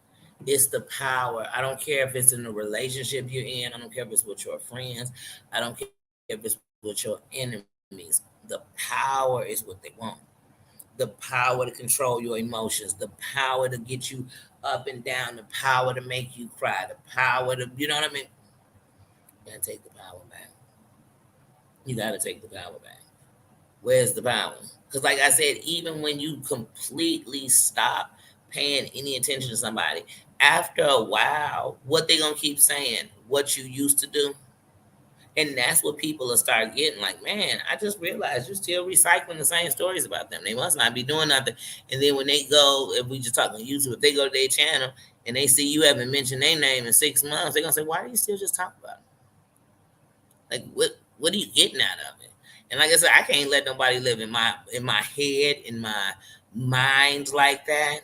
It's the power. I don't care if it's in a relationship you're in. I don't care if it's with your friends. I don't care if it's with your enemies. The power is what they want. The power to control your emotions, the power to get you up and down, the power to make you cry, the power to, you know what I mean? You gotta take the power back. You gotta take the power back. Where's the power? Because, like I said, even when you completely stop paying any attention to somebody, after a while, what they gonna keep saying? What you used to do, and that's what people will start getting like, man, I just realized you're still recycling the same stories about them. They must not be doing nothing. And then when they go, if we just talk on YouTube, if they go to their channel and they see you haven't mentioned their name in 6 months, they're gonna say, why do you still just talk about it? Like what are you getting out of it? And like I said, I can't let nobody live in my head, in my mind like that.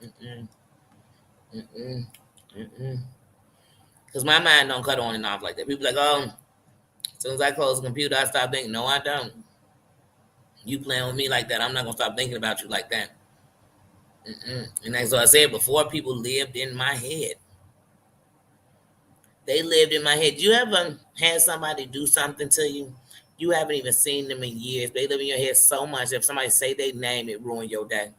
Mm-mm, mm-mm, mm-mm. Cause my mind don't cut on and off like that. People like, oh, as soon as I close the computer, I stop thinking. No, I don't. You playing with me like that, I'm not gonna stop thinking about you like that. Mm-mm. And as I said before, people lived in my head. They lived in my head. You ever had somebody do something to you? You haven't even seen them in years. They live in your head so much. If somebody say their name, it ruin your day.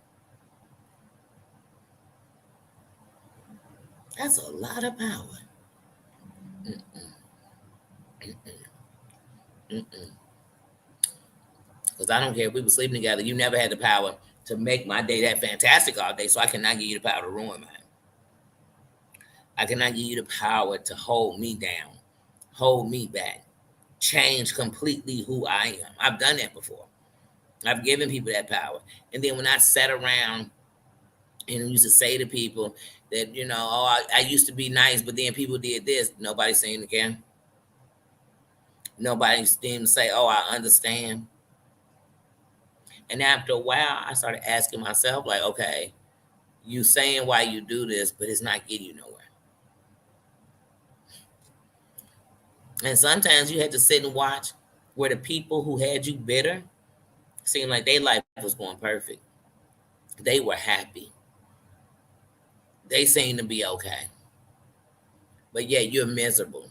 That's a lot of power. Mm-mm, mm-mm. Because I don't care if we were sleeping together. You never had the power to make my day that fantastic all day. So I cannot give you the power to ruin mine. I cannot give you the power to hold me down, hold me back, change completely who I am. I've done that before. I've given people that power. And then when I sat around and used to say to people that, oh, I used to be nice, but then people did this, nobody seemed to care. Nobody seemed to say, oh, I understand. And after a while, I started asking myself, like, okay, you saying why you do this, but it's not getting you nowhere. And sometimes you had to sit and watch where the people who had you bitter seemed like their life was going perfect. They were happy. They seemed to be okay. But yet you're miserable.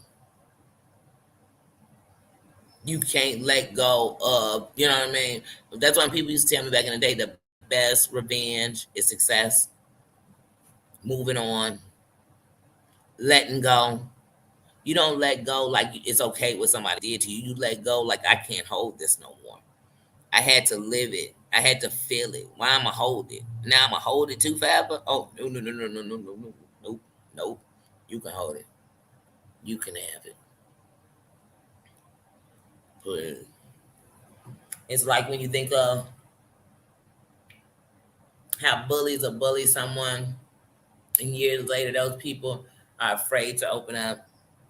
You can't let go of, you know what I mean? That's why people used to tell me back in the day the best revenge is success, moving on, letting go. You don't let go like it's okay what somebody did to you. You let go like I can't hold this no more. I had to live it. I had to feel it. Why am I hold it? Now I'm going to hold it too forever? Oh, no, no, no, no, no, no, no, no. Nope, nope. You can hold it. You can have it. But it's like when you think of how bullies will bully someone, and years later, those people are afraid to open up.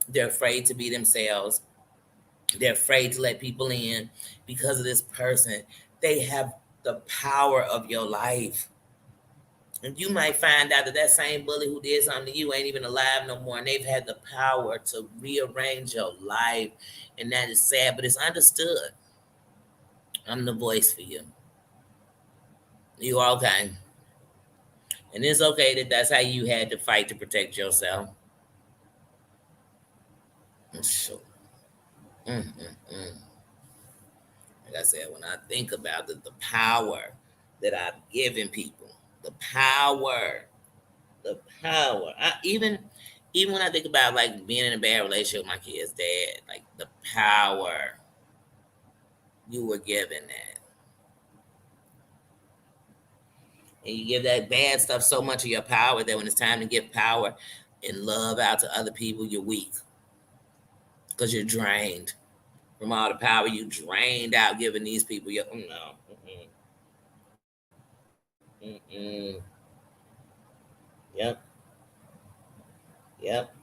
They're afraid to be themselves. They're afraid to let people in because of this person. They have the power of your life. And you might find out that that same bully who did something to you ain't even alive no more, and they've had the power to rearrange your life. And that is sad, but it's understood. I'm the voice for you. You are okay. And it's okay that that's how you had to fight to protect yourself. So, mm, mm, mm. Like I said, when I think about the power that I've given people, the power, the power. Even when I think about like being in a bad relationship with my kid's dad, like the power you were given that, and you give that bad stuff so much of your power that when it's time to give power and love out to other people, you're weak because you're drained from all the power you drained out giving these people. Your no, mm-mm. Yep, yep.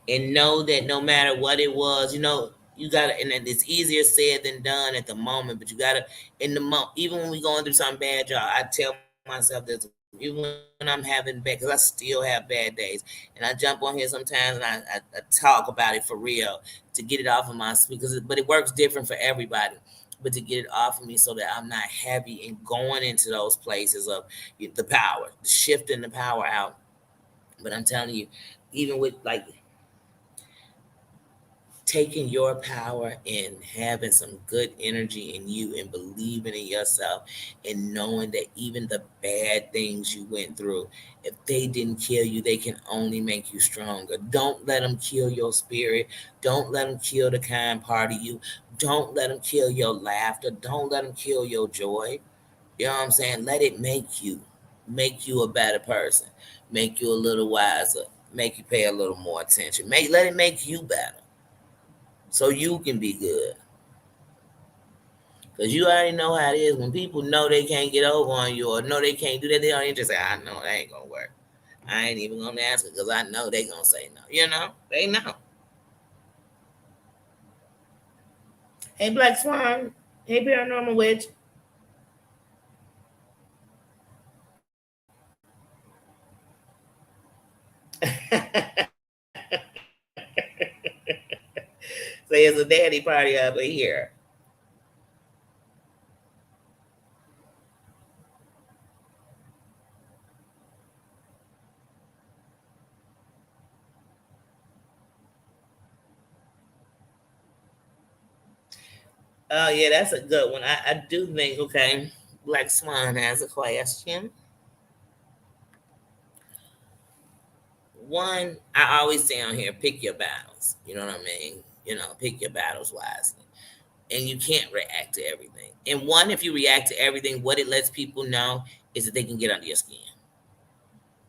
And know that no matter what it was, you gotta, and it's easier said than done at the moment, but you gotta, in the moment, even when we going through something bad, y'all, I tell myself this, even when I'm having bad, because I still have bad days, and I jump on here sometimes and I talk about it for real to get it off of my, because, but it works different for everybody. But to get it off of me so that I'm not heavy and going into those places of the power, shifting the power out. But I'm telling you, even with like taking your power and having some good energy in you and believing in yourself and knowing that even the bad things you went through, if they didn't kill you, they can only make you stronger. Don't let them kill your spirit. Don't let them kill the kind part of you. Don't let them kill your laughter. Don't let them kill your joy. You know what I'm saying? Let it make you a better person, make you a little wiser, make you pay a little more attention. Let it make you better so you can be good. Because you already know how it is when people know they can't get over on you or know they can't do that, they don't even just say, I know that ain't going to work. I ain't even going to ask it because I know they going to say no. They know. Hey, Black Swan. Hey, Paranormal Witch. Say it's a daddy party over here. Oh, yeah, that's a good one. I do think, okay, Black Swan has a question. One, I always say on here, pick your battles. You know what I mean? Pick your battles wisely. And you can't react to everything. And one, if you react to everything, what it lets people know is that they can get under your skin.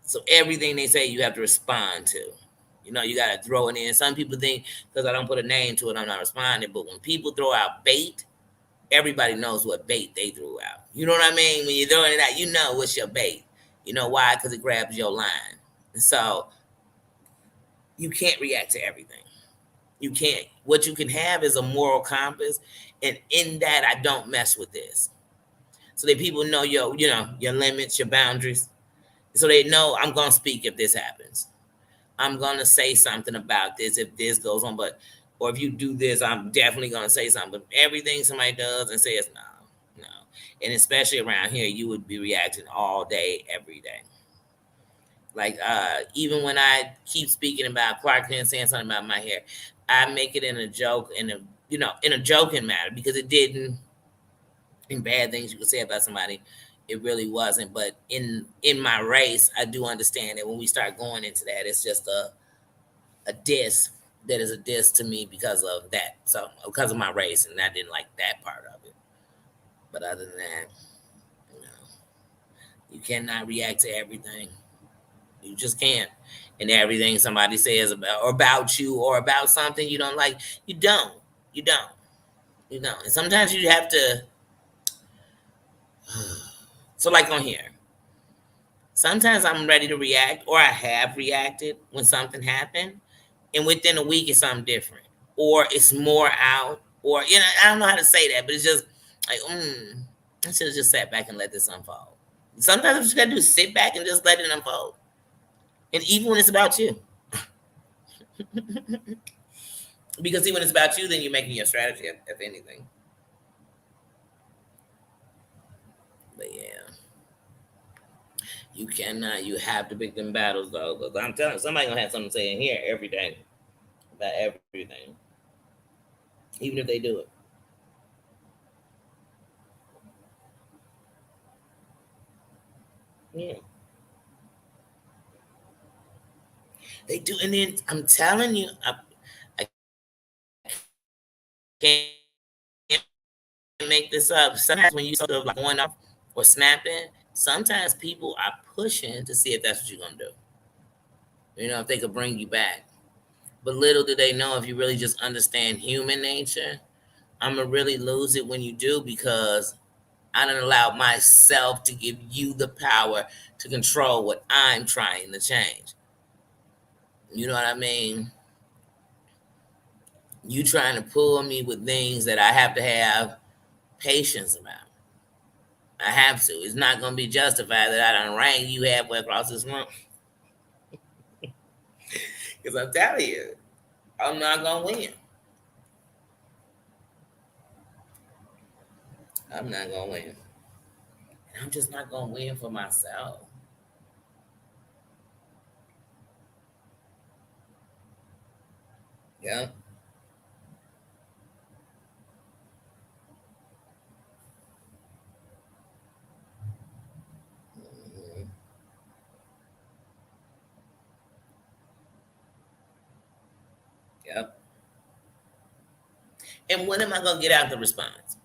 So everything they say, you have to respond to. You got to throw it in. Some people think because I don't put a name to it, I'm not responding. But when people throw out bait, everybody knows what bait they threw out. You know what I mean? When you're throwing it out, you know what's your bait. You know why? Because it grabs your line. And so you can't react to everything. You can't. What you can have is a moral compass, and in that, I don't mess with this, so that people know your limits, your boundaries, so they know I'm gonna speak if this happens. I'm gonna say something about this if this goes on, but or if you do this, I'm definitely gonna say something. But everything somebody does and says no, no, and especially around here, you would be reacting all day, every day. Like even when I keep speaking about Clark Kent saying something about my hair, I make it in a joke, in a joking matter because it didn't. In bad things you could say about somebody, it really wasn't. But in my race, I do understand that when we start going into that, it's just a diss that is a diss to me because of that. So because of my race, and I didn't like that part of it. But other than that, you know, you cannot react to everything. You just can't. And everything somebody says about you or about something you don't like, you don't. You don't. You know. And sometimes you have to. So like on here, sometimes I'm ready to react, or I have reacted when something happened, and within a week it's something different, or it's more out, or I don't know how to say that, but it's just like, I should have just sat back and let this unfold. Sometimes what you gotta do is sit back and just let it unfold, and even when it's about you, because see, when it's about you, then you're making your strategy, if anything. But yeah, you cannot. You have to pick them battles though, because I'm telling you, somebody gonna have something to say in here every day about everything, even if they do it. Yeah, they do. And then I'm telling you, I can't make this up. Sometimes when you sort of like going off or snapping, sometimes people are pushing to see if that's what you're gonna do. If they could bring you back. But little do they know, if you really just understand human nature, I'm gonna really lose it when you do, because I don't allow myself to give you the power to control what I'm trying to change. You know what I mean? You trying to pull me with things that I have to have patience about. I have to. It's not gonna be justified that I don't rang you halfway across this room. Because I'm telling you, I'm not gonna win. I'm not gonna win. And I'm just not gonna win for myself. Yeah. Mhm. Yep. And when am I gonna get out the response?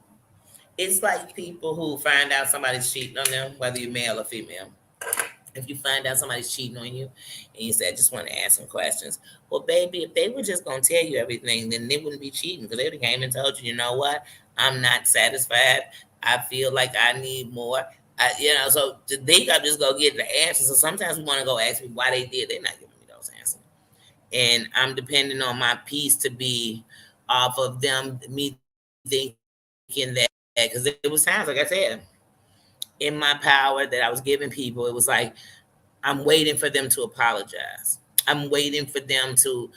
It's like people who find out somebody's cheating on them, whether you're male or female. If you find out somebody's cheating on you and you say, I just want to ask some questions. Well, baby, if they were just going to tell you everything, then they wouldn't be cheating, because they would have came and told you, you know what? I'm not satisfied. I feel like I need more. So they got to just go get the answers. So sometimes we want to go ask me why they did. They're not giving me those answers. And I'm depending on my peace to be off of them, me thinking that, because it was times, like I said, in my power that I was giving people, it was like, I'm waiting for them to apologize. I'm waiting for them to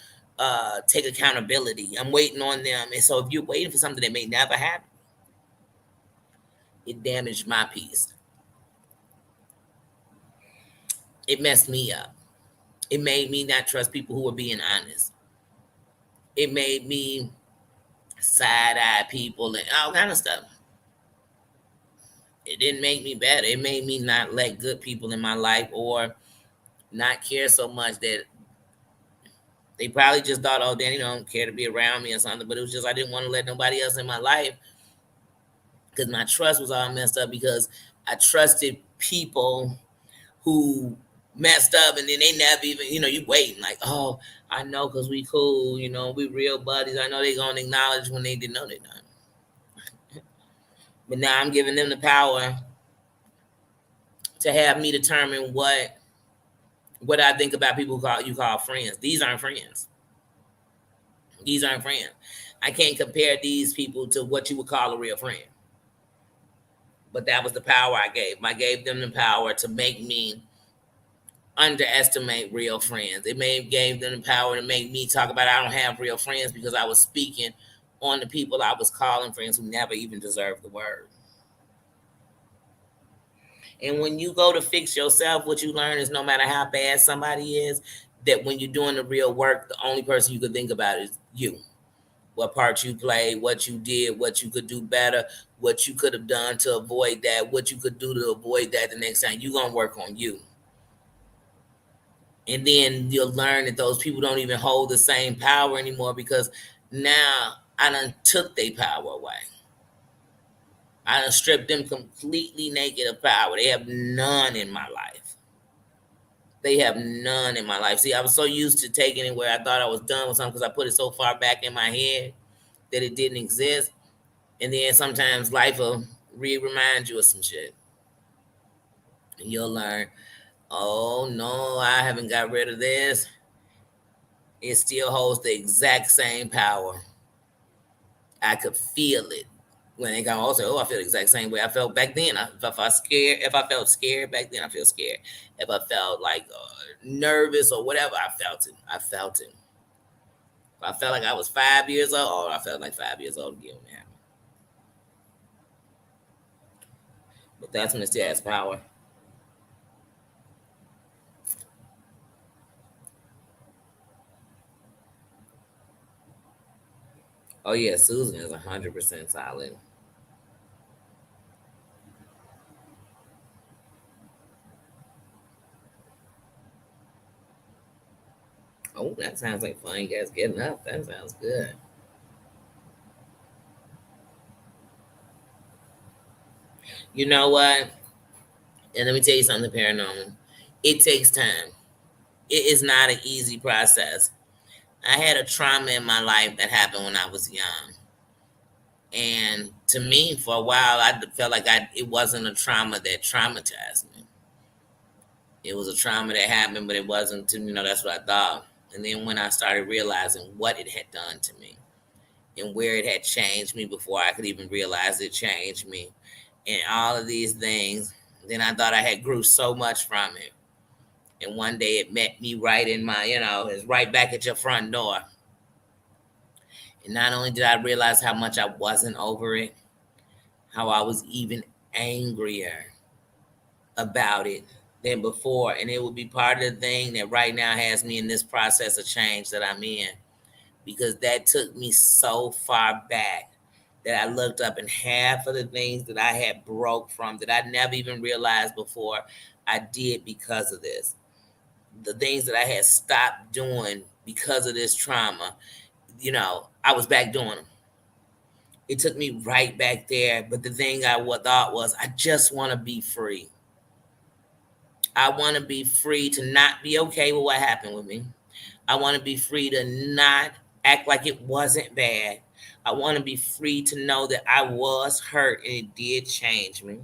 take accountability. I'm waiting on them. And so if you're waiting for something that may never happen, it damaged my peace. It messed me up. It made me not trust people who were being honest. It made me side eye people and all kind of stuff. It didn't make me better. It made me not let good people in my life, or not care so much that they probably just thought, oh, Danny don't care to be around me or something. But it was just, I didn't want to let nobody else in my life, because my trust was all messed up, because I trusted people who messed up, and then they never even, you waiting like, oh, I know because we cool, we real buddies. I know they gonna acknowledge when they didn't know they done. But now I'm giving them the power to have me determine what I think about people who you call friends. These aren't friends. These aren't friends. I can't compare these people to what you would call a real friend. But that was the power I gave. I gave them the power to make me underestimate real friends. It may have gave them the power to make me talk about I don't have real friends because I was speaking on the people I was calling friends who never even deserved the word. And when you go to fix yourself, what you learn is no matter how bad somebody is, that when you're doing the real work, the only person you could think about is you. What part you played, what you did, what you could do better, what you could have done to avoid that, what you could do to avoid that the next time. You're going to work on you. And then you'll learn that those people don't even hold the same power anymore because now I done took their power away. I done stripped them completely naked of power. They have none in my life. They have none in my life. See, I was so used to taking it where I thought I was done with something because I put it so far back in my head that it didn't exist. And then sometimes life will remind you of some shit. And you'll learn, oh no, I haven't got rid of this. It still holds the exact same power. I could feel it when it got also. Oh, I feel the exact same way I felt back then. If I felt scared back then, I feel scared. If I felt like nervous or whatever, I felt it. I felt it. If I felt like I was 5 years old, I felt like 5 years old again. But that's when it still has power. Oh yeah, Susan is 100% solid. Oh, that sounds like fun. You guys getting up. That sounds good. You know what? And let me tell you something paranormal. It takes time. It is not an easy process. I had a trauma in my life that happened when I was young. And to me, for a while, I felt like it wasn't a trauma that traumatized me. It was a trauma that happened, but it wasn't to, that's what I thought. And then when I started realizing what it had done to me and where it had changed me before I could even realize it changed me and all of these things, then I thought I had grew so much from it. And one day it met me right in my, it's right back at your front door. And not only did I realize how much I wasn't over it, how I was even angrier about it than before. And it will be part of the thing that right now has me in this process of change that I'm in. Because that took me so far back that I looked up and half of the things that I had broke from that I never even realized before I did because of this. The things that I had stopped doing because of this trauma, I was back doing them. It took me right back there. But the thing I thought was, I just want to be free. I want to be free to not be okay with what happened with me. I want to be free to not act like it wasn't bad. I want to be free to know that I was hurt and it did change me.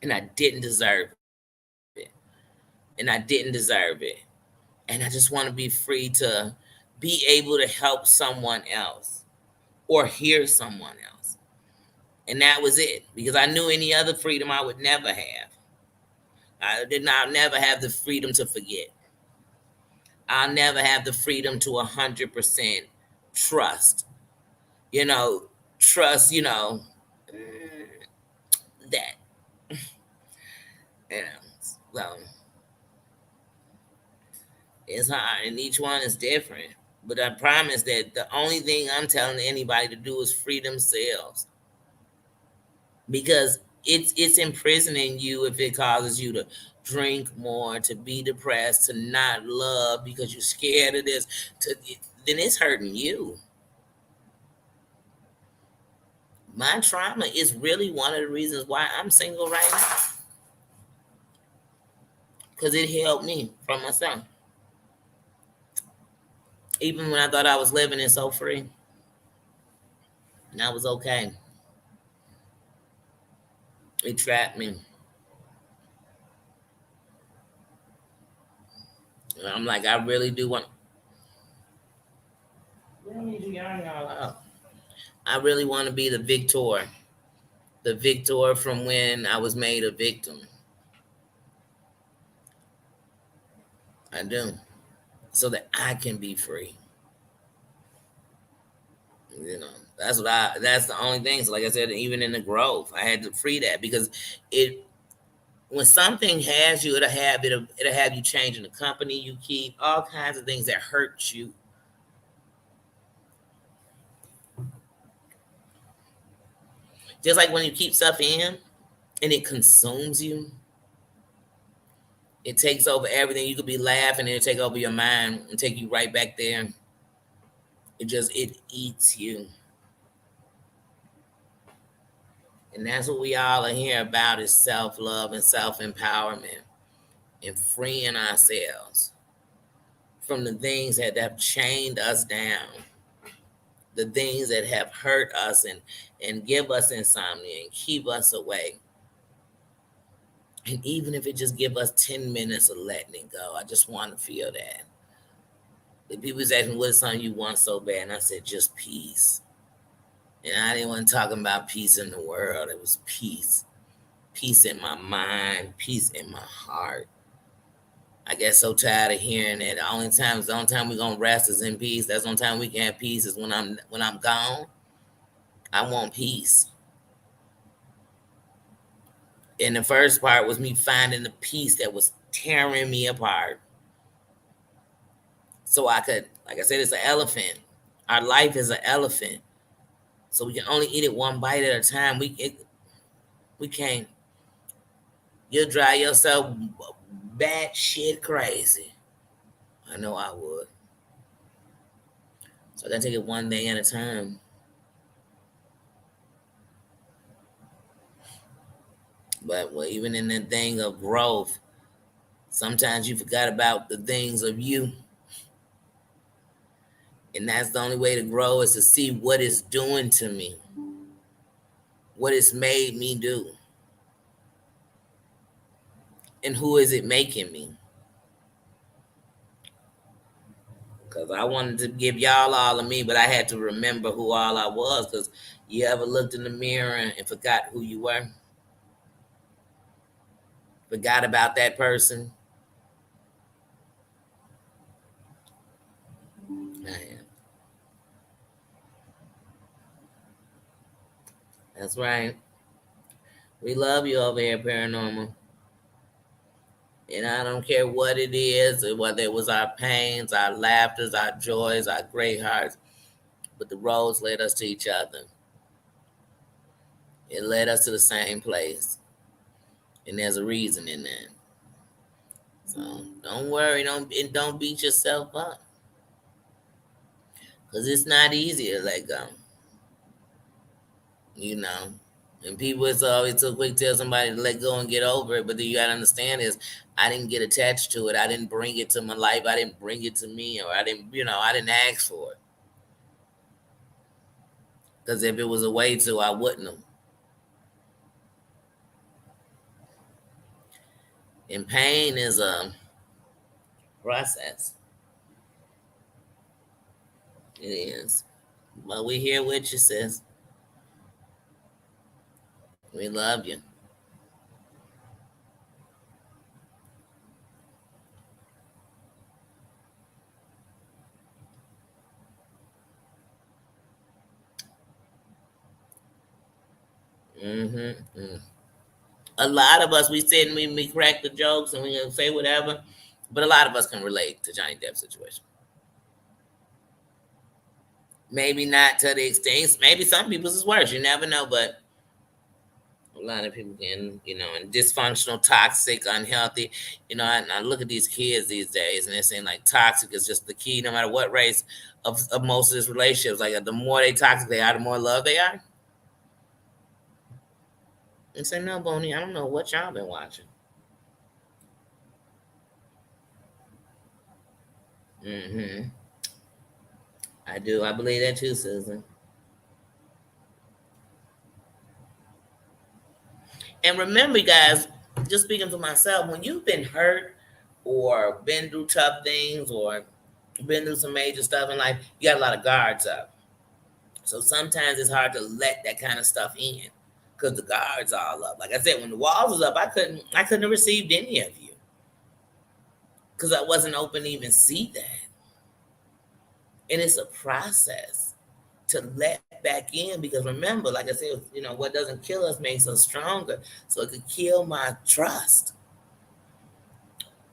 And I didn't deserve it. And I didn't deserve it. And I just want to be free to be able to help someone else or hear someone else. And that was it. Because I knew any other freedom I would never have. I'll never have the freedom to forget. I'll never have the freedom to 100% trust. You know, trust, that. You know, so it's hard and each one is different. But I promise that the only thing I'm telling anybody to do is free themselves. Because it's imprisoning you if it causes you to drink more, to be depressed, to not love because you're scared of this, then it's hurting you. My trauma is really one of the reasons why I'm single right now. Because it helped me from myself. Even when I thought I was living it so free, and I was okay. It trapped me. And I'm like, I really do want. I really want to be the victor from when I was made a victim. I do. So that I can be free. You know, that's the only thing. So like I said, even in the growth, I had to free that because it when something has you, it'll have you changing the company you keep, all kinds of things that hurt you. Just like when you keep stuff in and it consumes you, it takes over everything. You could be laughing and it take over your mind and take you right back there. It eats you. And that's what we all are here about is self-love and self-empowerment and freeing ourselves from the things that have chained us down, the things that have hurt us and give us insomnia and keep us away. And even if it just give us 10 minutes of letting it go, I just want to feel that. The people was asking, what is something you want so bad? And I said, just peace. And I didn't want to talk about peace in the world. It was peace. Peace in my mind, peace in my heart. I get so tired of hearing that. The only time we're gonna rest is in peace. That's the only time we can have peace is when I'm gone. I want peace. And the first part was me finding the peace that was tearing me apart. So I could, like I said, it's an elephant. Our life is an elephant. So we can only eat it one bite at a time. We can't. You'll drive yourself bad shit crazy. I know I would. So I gotta take it one day at a time. But well, even in the thing of growth, sometimes you forgot about the things of you. And that's the only way to grow is to see what it's doing to me, what it's made me do, and who is it making me. Because I wanted to give y'all all of me, but I had to remember who all I was. Because you ever looked in the mirror and forgot who you were? Forgot about that person? I am. That's right. We love you over here, Paranormal. And I don't care what it is, whether it was our pains, our laughters, our joys, our great hearts, but the roads led us to each other. It led us to the same place. And there's a reason in that. So don't worry, don't beat yourself up. Because it's not easy to let go. You know. And people is always so quick to tell somebody to let go and get over it. But you gotta understand is I didn't get attached to it. I didn't bring it to my life. I didn't bring it to me, or I didn't ask for it. Because if it was a way to, I wouldn't have. And pain is a process. It is. But we here with you, sis. We love you. Mm-hmm. A lot of us, we sit and we crack the jokes and we gonna say whatever, but a lot of us can relate to Johnny Depp's situation. Maybe not to the extent. Maybe some people's is worse. You never know, but a lot of people can, and dysfunctional, toxic, unhealthy. I look at these kids these days, and they're saying like toxic is just the key, no matter what race of most of these relationships. Like the more they toxic they are, the more love they are. And say, no, Bonnie, I don't know what y'all been watching. Mm-hmm. I do. I believe that too, Susan. And remember, guys, just speaking for myself, when you've been hurt or been through tough things or been through some major stuff in life, you got a lot of guards up. So sometimes it's hard to let that kind of stuff in because the guards are all up. Like I said, when the walls was up, I couldn't have received any of you because I wasn't open to even see that. And it's a process to let back in because remember, like I said, what doesn't kill us makes us stronger. So it could kill my trust.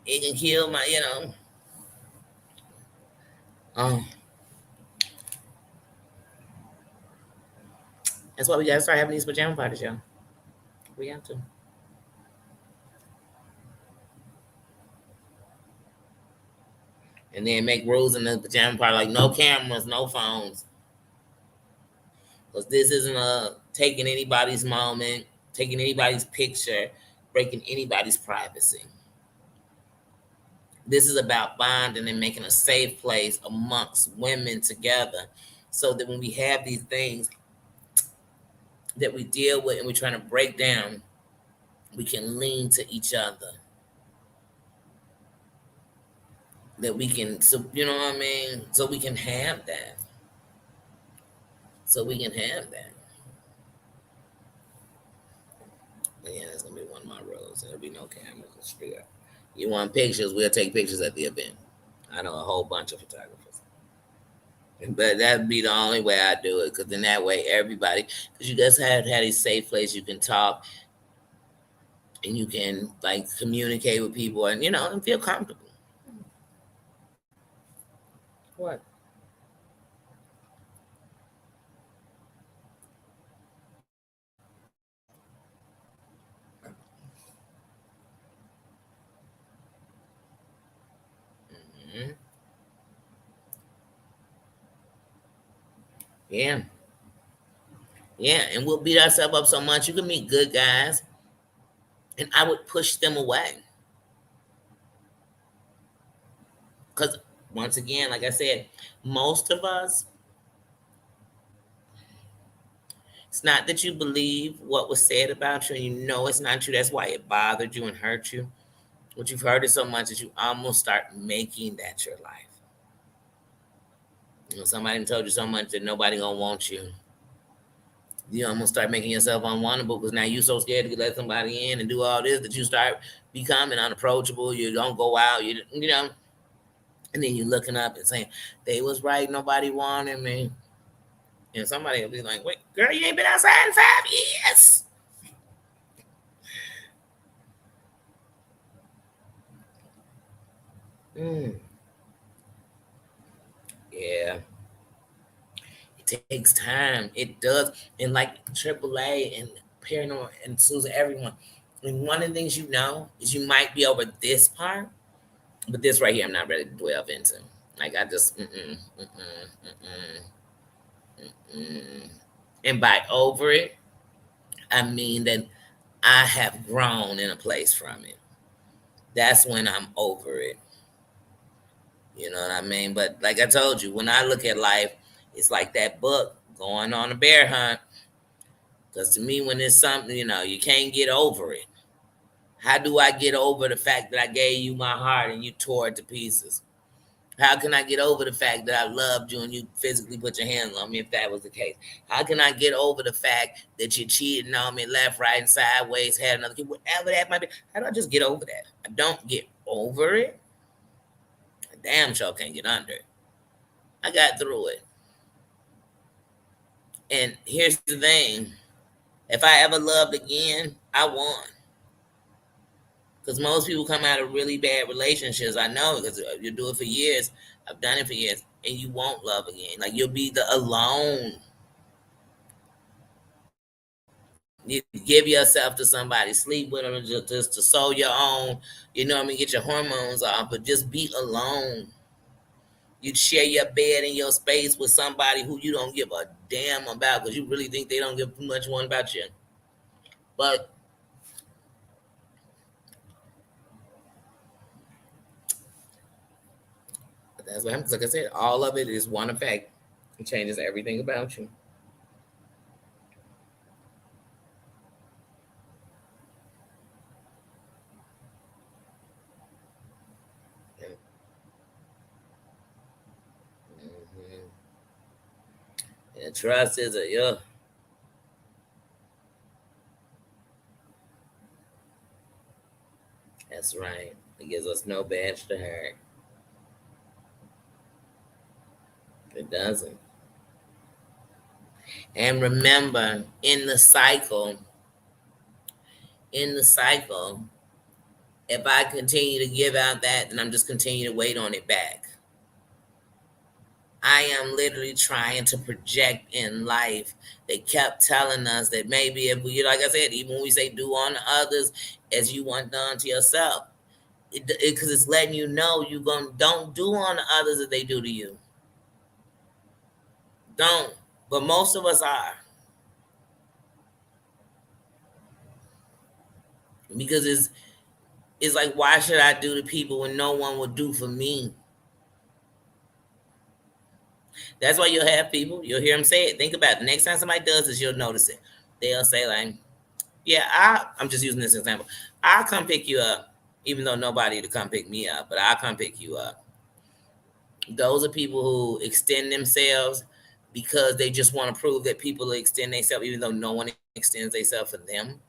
It can kill my, um, that's why we gotta start having these pajama parties, y'all. We have to. And then make rules in the pajama party like no cameras, no phones. Because this isn't taking anybody's moment, taking anybody's picture, breaking anybody's privacy. This is about bonding and making a safe place amongst women together so that when we have these things that we deal with and we're trying to break down, we can lean to each other. That we can, so you know what I mean? So we can have that. So we can have that. But yeah, that's gonna be one of my rules. There'll be no cameras. Straight up. You want pictures? We'll take pictures at the event. I know a whole bunch of photographers. But that'd be the only way I do it, because in that way, everybody, because you just have had a safe place you can talk and you can like communicate with people and and feel comfortable. What? Hmm. Yeah, yeah, and we'll beat ourselves up so much. You can meet good guys, and I would push them away because once again, like I said, most of us, it's not that you believe what was said about you and you know it's not true. That's why it bothered you and hurt you. But you've heard it so much that you almost start making that your life. Somebody told you so much that nobody gonna want you. You almost start making yourself unwantable because now you're so scared to let somebody in and do all this that you start becoming unapproachable. You don't go out. And then you're looking up and saying, "They was right. Nobody wanted me." And somebody will be like, "Wait, girl, you ain't been outside in 5 years." Mm, yeah, it takes time. It does. And like AAA and Paranormal and Susan, everyone. And one of the things is you might be over this part, but this right here, I'm not ready to delve into. Like I just, mm. And by over it, I mean that I have grown in a place from it. That's when I'm over it. You know what I mean? But like I told you, when I look at life, it's like that book going on a bear hunt. Because to me, when it's something, you can't get over it. How do I get over the fact that I gave you my heart and you tore it to pieces? How can I get over the fact that I loved you and you physically put your hands on me if that was the case? How can I get over the fact that you cheated on me left, right, and sideways, had another kid, whatever that might be? How do I just get over that? I don't get over it. I damn sure can't get under it. I got through it. And here's the thing. If I ever loved again, I won. Because most people come out of really bad relationships. I know because you do it for years. I've done it for years, and you won't love again. Like you'll be the alone. You give yourself to somebody, sleep with them just to sow your own. You know what I mean? Get your hormones off, but just be alone. You'd share your bed and your space with somebody who you don't give a damn about because you really think they don't give too much one about you. But that's what happens. Like I said, all of it is one effect. It changes everything about you. And, mhm. And trust is a yeah. That's right. It gives us no badge to hurt. It doesn't. And remember, in the cycle, if I continue to give out that, then I'm just continue to wait on it back. I am literally trying to project in life. They kept telling us that maybe if we, like I said, even when we say do unto others as you want done to yourself, because it's letting you know you gonna don't do unto others as they do to you. Don't. But most of us are, because it's like, why should I do to people when no one will do for me? That's why you'll have people, you'll hear them say it. Think about it. The next time somebody does this, you'll notice it. They'll say, like, yeah, I'm just using this example. I'll come pick you up, even though nobody to come pick me up, but I'll come pick you up. Those are people who extend themselves because they just want to prove that people extend themselves, even though no one extends themselves for them.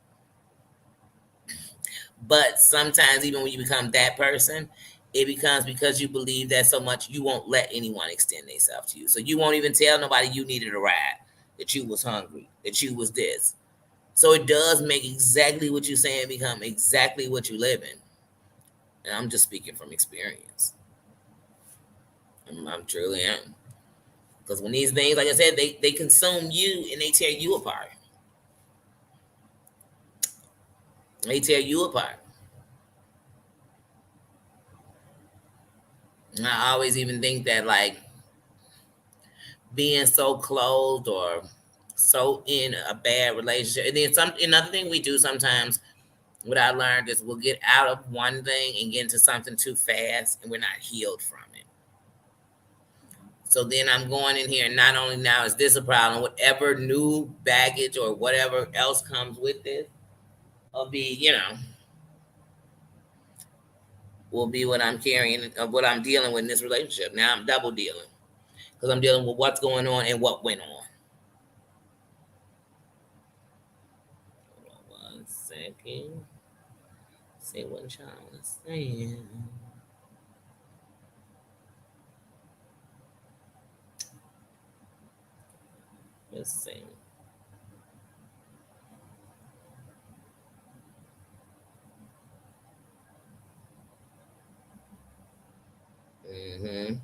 But sometimes, even when you become that person, it becomes because you believe that so much you won't let anyone extend themselves to you. So you won't even tell nobody you needed a ride, that you was hungry, that you was this. So it does make exactly what you're saying become exactly what you live in. And I'm just speaking from experience. I'm truly am. Because when these things, like I said, they consume you and they tear you apart. They tear you apart. And I always even think that, like, being so closed or so in a bad relationship. And then another thing we do sometimes, what I learned is we'll get out of one thing and get into something too fast and we're not healed from it. So then I'm going in here, and not only now is this a problem, whatever new baggage or whatever else comes with this will be, will be what I'm carrying, what I'm dealing with in this relationship. Now I'm double dealing because I'm dealing with what's going on and what went on. Hold on 1 second. See what y'all are saying. Let's see. Mm-hmm.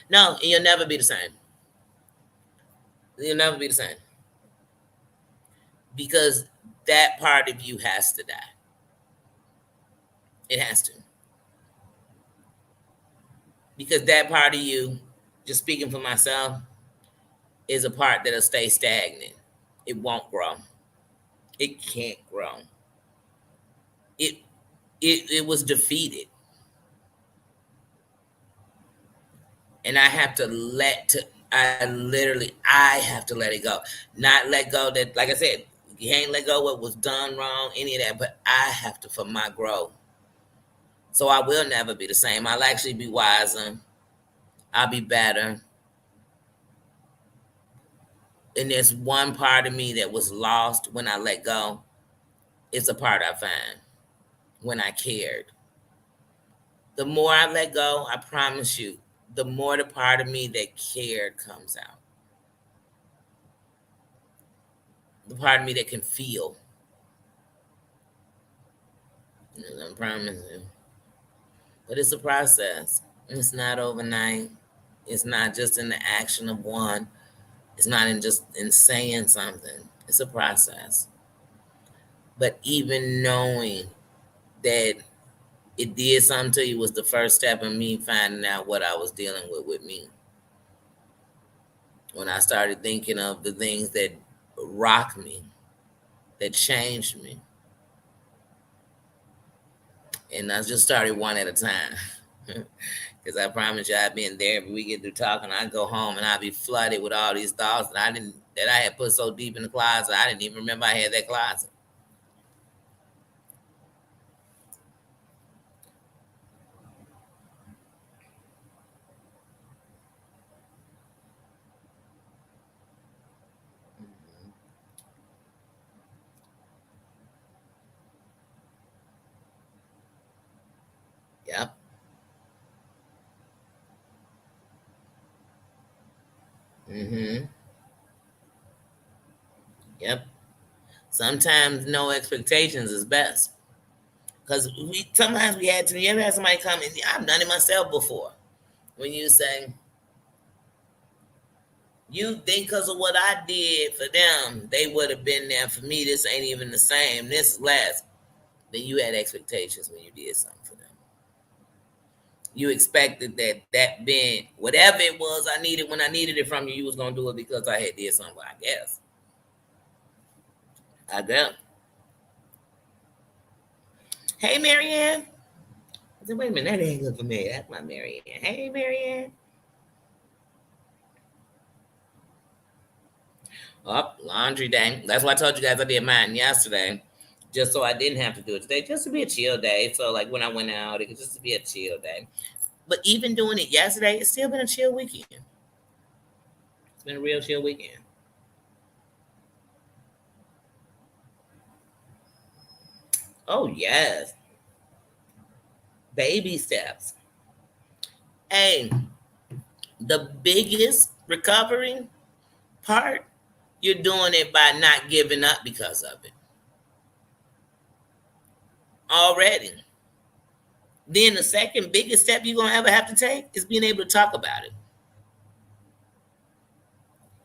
No, and you'll never be the same. You'll never be the same because that part of you has to die. It has to, because that part of you, just speaking for myself, is a part that'll stay stagnant. It won't grow. It can't grow. It it was defeated, and I have to I have to let it go. Not let go that, like I said, you ain't let go what was done wrong, any of that, but I have to for my growth. So I will never be the same. I'll actually be wiser. I'll be better. And there's one part of me that was lost when I let go. It's a part I find when I cared. The more I let go, I promise you, the more the part of me that cared comes out. The part of me that can feel. I promise you. But it's a process. It's not overnight. It's not just in the action of one. It's not in just in saying something. It's a process. But even knowing that it did something to you was the first step in me finding out what I was dealing with me. When I started thinking of the things that rocked me, that changed me. And I just started one at a time. Because I promise you, I've been there. We get through talking, I go home and I'd be flooded with all these thoughts that I had put so deep in the closet. I didn't even remember I had that closet. Mm-hmm. Yep. Sometimes no expectations is best. Because we sometimes we had to, you ever had somebody come and I've done it myself before. When you say, you think because of what I did for them, they would have been there for me. This ain't even the same. This is less. Then you had expectations when you did something for them. You expected that being whatever it was I needed when I needed it from you, you was gonna do it because I had did something. I guess. I guess. Hey, Marianne. I said, wait a minute, that ain't good for me. That's my Marianne. Hey, Marianne. Up, laundry day. That's why I told you guys I did mine yesterday, just so I didn't have to do it today, just to be a chill day. So like when I went out, it could just be a chill day. But even doing it yesterday, it's still been a chill weekend. It's been a real chill weekend. Oh yes, baby steps. Hey, the biggest recovery part, you're doing it by not giving up because of it already. Then the second biggest step you're gonna ever have to take is being able to talk about it.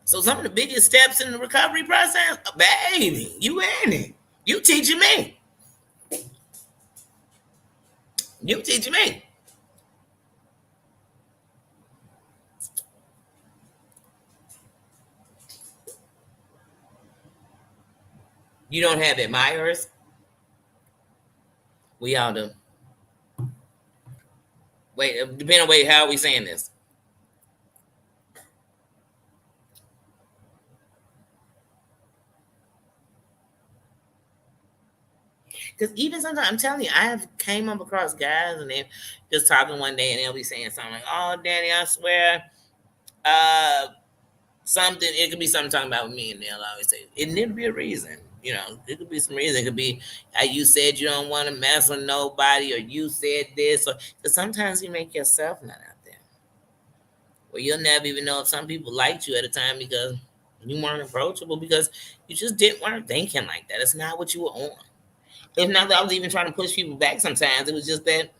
So some of the biggest steps in the recovery process, baby, you in it. You teaching me. You teaching me. You don't have admirers. We all do. Wait, depending on how are we saying this? Because even sometimes I'm telling you, I have came up across guys and they just talking one day and they'll be saying something like, "Oh, Danny, I swear, uh, something." It could be something talking about me, and they'll always say it need to be a reason. You know, it could be some reason. It could be how you said you don't want to mess with nobody, or you said this, or because sometimes you make yourself not out there. Well, you'll never even know if some people liked you at a time because you weren't approachable because you just didn't weren't thinking like that. It's not what you were on. If not that I was even trying to push people back sometimes, it was just that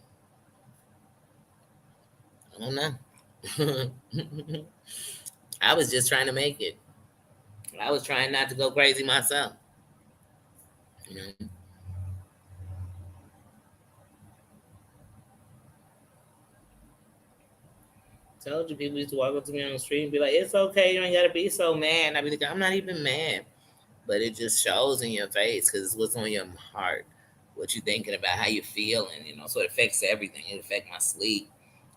I don't know. I was just trying to make it. I was trying not to go crazy myself. You know, told you people used to walk up to me on the street and be like, "It's okay, you ain't gotta be so mad." And I be like, "I'm not even mad," but it just shows in your face because it's what's on your heart, what you thinking about, how you feeling. You know, so it affects everything. It affects my sleep,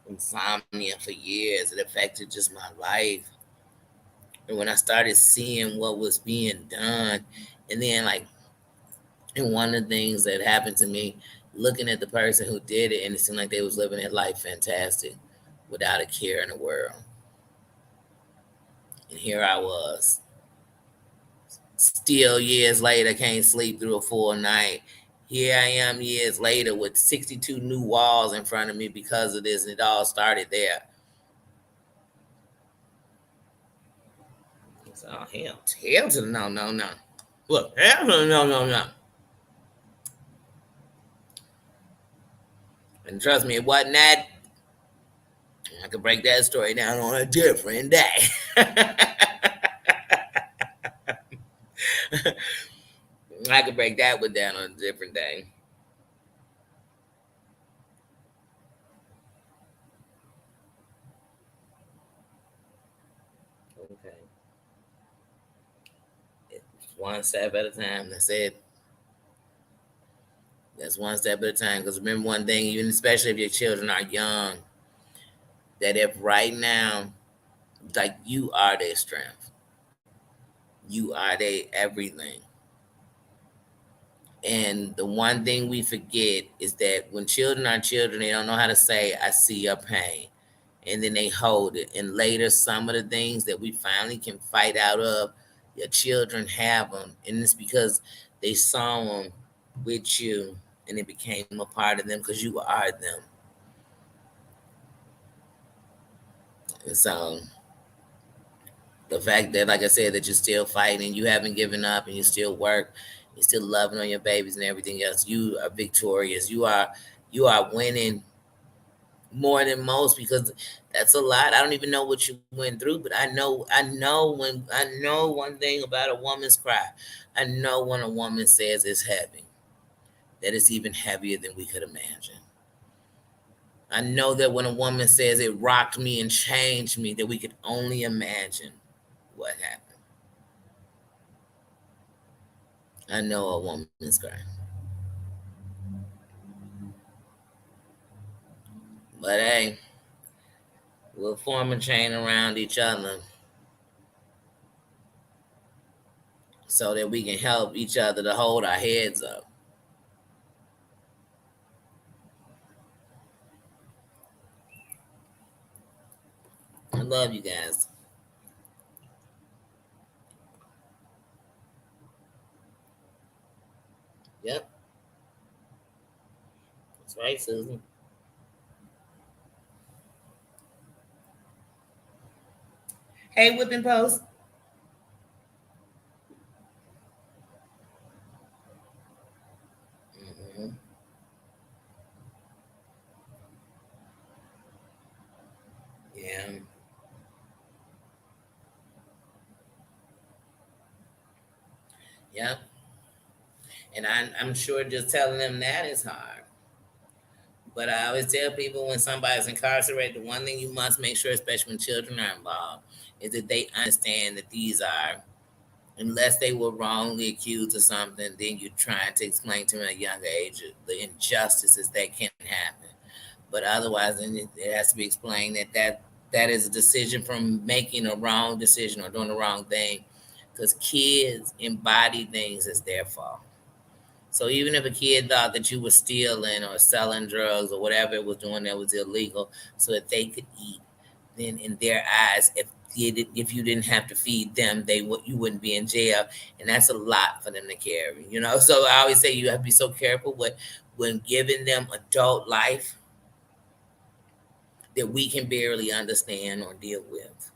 insomnia for years. It affected just my life. And when I started seeing what was being done, and then like, and one of the things that happened to me, looking at the person who did it, and it seemed like they was living their life fantastic, without a care in the world. And here I was, still years later, can't sleep through a full night. Here I am years later with 62 new walls in front of me because of this, and it all started there. So, hell to the no, no, no. Look, hell to the no, no, no. And trust me, it wasn't that. I could break that story down on a different day. I could break that one down on a different day. Okay. It's one step at a time. That's it. That's one step at a time. Because remember one thing, even especially if your children are young, that if right now, like you are their strength, you are their everything. And the one thing we forget is that when children are children, they don't know how to say, "I see your pain." And then they hold it. And later, some of the things that we finally can fight out of, your children have them. And it's because they saw them with you and it became a part of them because you are them. And so The fact that, like I said, that you're still fighting, you haven't given up, and you still work, you're still loving on your babies and everything else. You are victorious. You are winning more than most, because that's a lot. I don't even know what you went through, but I know one thing about a woman's cry. I know when a woman says it's heavy, that it's even heavier than we could imagine. I know that when a woman says it rocked me and changed me, that we could only imagine what happened. I know a woman's cry. But hey, we'll form a chain around each other so that we can help each other to hold our heads up. I love you guys. Yep, that's right, Susan. Hey, Whipping Post. Hmm. Yeah, yep. And I'm sure just telling them that is hard. But I always tell people, when somebody's incarcerated, the one thing you must make sure, especially when children are involved, is that they understand that these are, unless they were wrongly accused of something, then you're trying to explain to them at a younger age the injustices that can happen. But otherwise, then it has to be explained that is a decision from making a wrong decision or doing the wrong thing, because kids embody things as their fault. So even if a kid thought that you were stealing or selling drugs or whatever it was doing that was illegal so that they could eat, then in their eyes, if you didn't have to feed them, you wouldn't be in jail, and that's a lot for them to carry. So I always say you have to be so careful when giving them adult life that we can barely understand or deal with.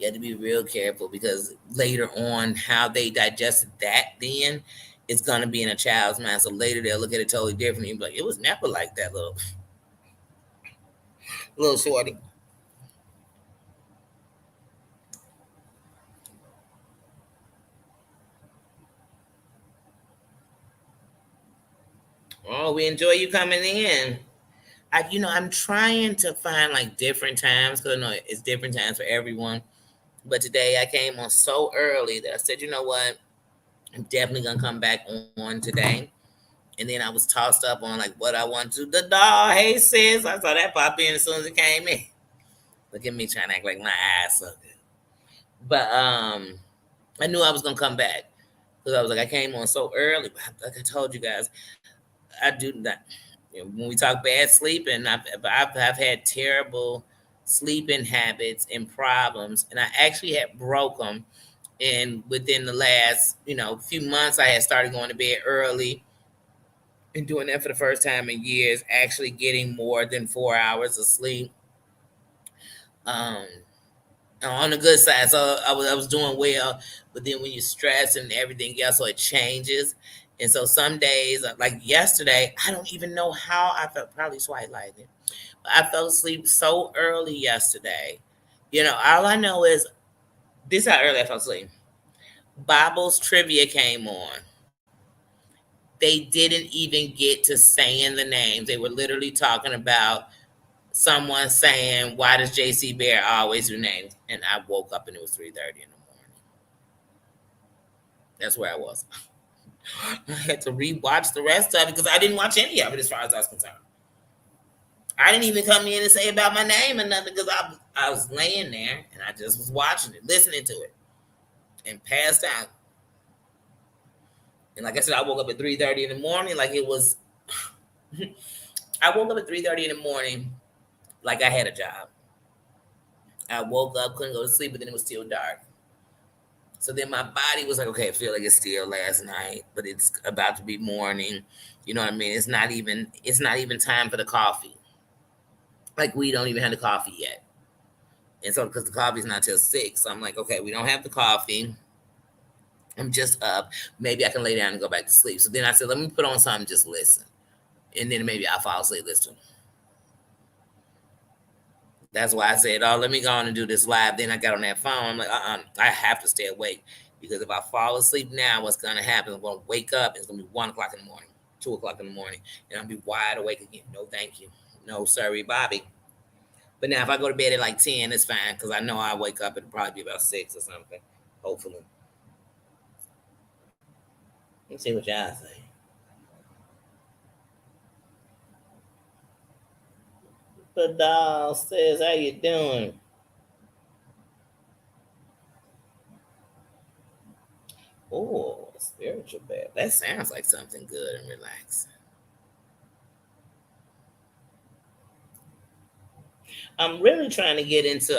You have to be real careful, because later on, how they digested that then is going to be in a child's mind. So later they'll look at it totally differently and be like, it was never like that, little shorty. Oh, we enjoy you coming in. I'm trying to find like different times, because I know it's different times for everyone. But today I came on so early that I said, you know what? I'm definitely gonna come back on today. And then I was tossed up on like what I want to. The dog, hey sis, I saw that pop in as soon as it came in. Look at me trying to act like my eyes so good. But I knew I was gonna come back, because I was like, I came on so early. But like I told you guys, I do that. When we talk bad sleeping, I've had terrible sleeping habits and problems, and I actually had broke them. And within the last, few months, I had started going to bed early and doing that for the first time in years, actually getting more than 4 hours of sleep. Um, on the good side, so I was doing well. But then when you stress and everything else, so it changes. And so some days, like yesterday, I don't even know how I felt. Probably swipe lightning. I fell asleep so early yesterday. All I know is this: is how early I fell asleep. Bible's trivia came on. They didn't even get to saying the names. They were literally talking about someone saying, "Why does JC Bear always do names?" And I woke up and it was 3:30 in the morning. That's where I was. I had to rewatch the rest of it because I didn't watch any of it as far as I was concerned. I didn't even come in and say about my name or nothing, because I was laying there and I just was watching it, listening to it, and passed out. And like I said, I woke up at 3:30 in the morning, like it was. I woke up at 3:30 in the morning, like I had a job. I woke up, couldn't go to sleep, but then it was still dark. So then my body was like, okay, I feel like it's still last night, but it's about to be morning. You know what I mean? It's not even time for the coffee. Like we don't even have the coffee yet. And so, because the coffee's not till 6, so I'm like, okay, we don't have the coffee. I'm just up. Maybe I can lay down and go back to sleep. So then I said, let me put on something, just listen. And then maybe I'll fall asleep listening. That's why I said, oh, let me go on and do this live. Then I got on that phone. I'm like, I have to stay awake. Because if I fall asleep now, what's going to happen? I'm going to wake up. It's going to be 1 o'clock in the morning, 2 o'clock in the morning. And I'll be wide awake again. No, thank you. No, sorry, Bobby. But now if I go to bed at like 10, it's fine. Because I know I wake up. It'll probably be about 6 or something. Hopefully. Let's see what y'all say. The doll says, how you doing? Oh, spiritual bath. That sounds like something good and relaxing. I'm really trying to get into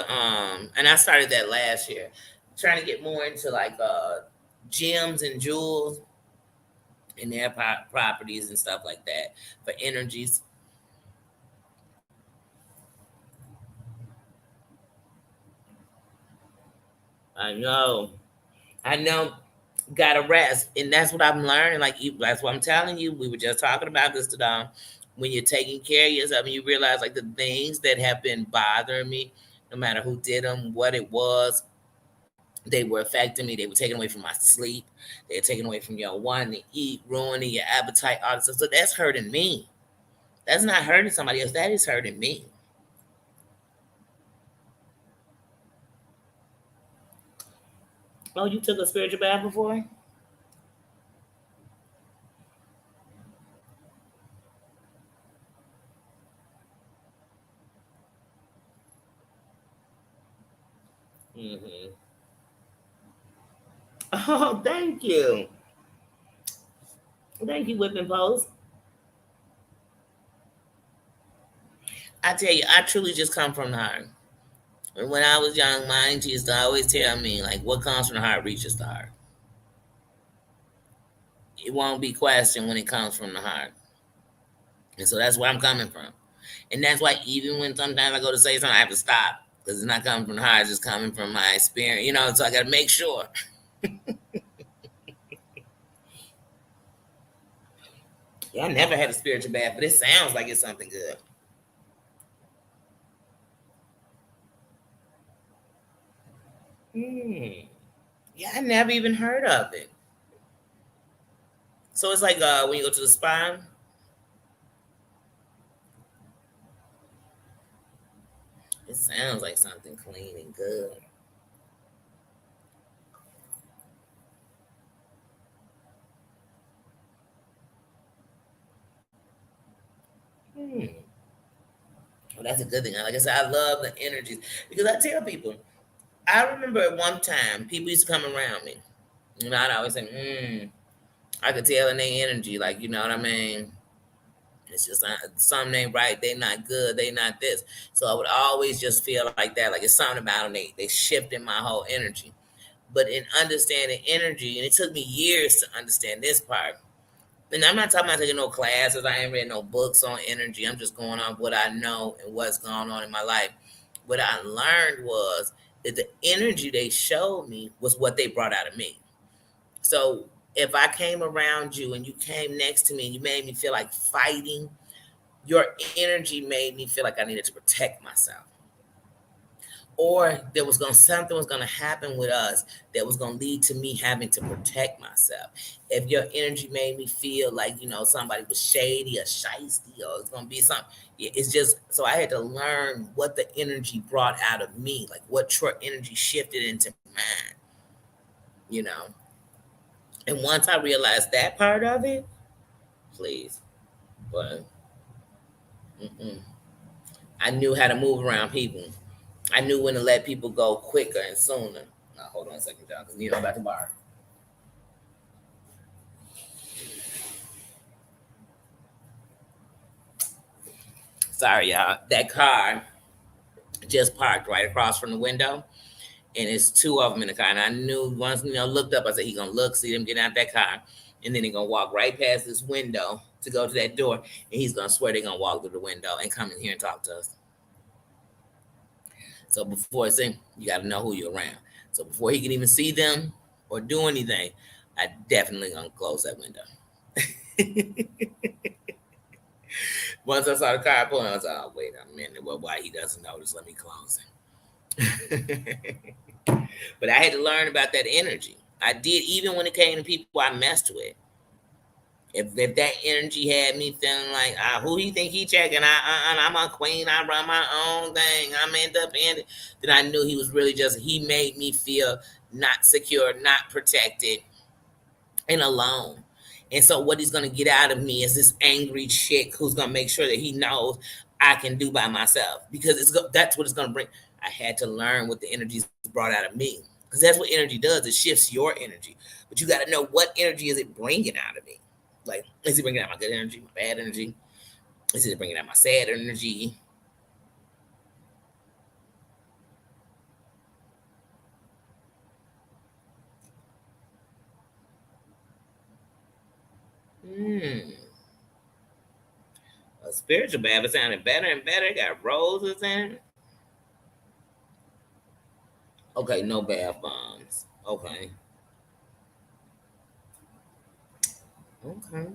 and I started that last year. Trying to get more into like gems and jewels and their properties and stuff like that for energies. I know. I know. Gotta rest. And that's what I'm learning. That's what I'm telling you. We were just talking about this today. When you're taking care of yourself and you realize like the things that have been bothering me, no matter who did them, what it was, they were affecting me. They were taking away from my sleep. They were taking away from your wanting to eat, ruining your appetite, all this stuff. So that's hurting me. That's not hurting somebody else. That is hurting me. Oh, you took a spiritual bath before? Mm-hmm. Oh, thank you. Thank you, Whipping Post. I tell you, I truly just come from the heart. And when I was young, my auntie used to always tell me, like, what comes from the heart reaches the heart. It won't be questioned when it comes from the heart. And so that's where I'm coming from. And that's why even when sometimes I go to say something, I have to stop because it's not coming from the heart, it's just coming from my experience, so I got to make sure. Yeah, I never had a spiritual bath, but it sounds like it's something good. Hmm. Yeah, I never even heard of it. So it's like when you go to the spa. It sounds like something clean and good. Hmm. Well, that's a good thing. Like I said, I love the energies because I tell people. I remember at one time people used to come around me. I'd always say, I could tell in their energy, like, you know what I mean? It's just not, something ain't right. They not good. They not this. So I would always just feel like that. Like it's something about them. They shifted my whole energy. But in understanding energy, and it took me years to understand this part. And I'm not talking about taking no classes. I ain't read no books on energy. I'm just going on what I know and what's going on in my life. What I learned was that the energy they showed me was what they brought out of me. So if I came around you and you came next to me and you made me feel like fighting, your energy made me feel like I needed to protect myself. Or there was going something was going to happen with us that was going to lead to me having to protect myself. If your energy made me feel like somebody was shady or shisty or it's going to be something, it's just so I had to learn what the energy brought out of me, like what your energy shifted into mine, you know. And once I realized that part of it, please, but mm-mm. I knew how to move around people. I knew when to let people go quicker and sooner. Now, hold on a second, John, because I'm about to borrow. Sorry, y'all. That car just parked right across from the window, and it's two of them in the car. And I knew once looked up, I said he gonna look, see them get out that car, and then he gonna walk right past this window to go to that door, and he's gonna swear they're gonna walk through the window and come in here and talk to us. So before it's in, you got to know who you're around. So before he can even see them or do anything, I definitely gonna close that window. Once I saw the car pulling, I was like, "Oh wait a minute, well, why he doesn't notice? Let me close it." But I had to learn about that energy. I did, even when it came to people I messed with. If that energy had me feeling like, who he think he checking? I'm a queen. I run my own thing. I'm independent. Then I knew he was really just, he made me feel not secure, not protected, and alone. And so what he's gonna get out of me is this angry chick who's gonna make sure that he knows I can do by myself, because that's what it's gonna bring. I had to learn what the energy brought out of me, because that's what energy does. It shifts your energy, but you got to know what energy is it bringing out of me. Like, is it bringing out my good energy, my bad energy? Is it bringing out my sad energy? Hmm. A spiritual bath is sounding better and better. It got roses in it. Okay, no bath bombs. Okay. Okay.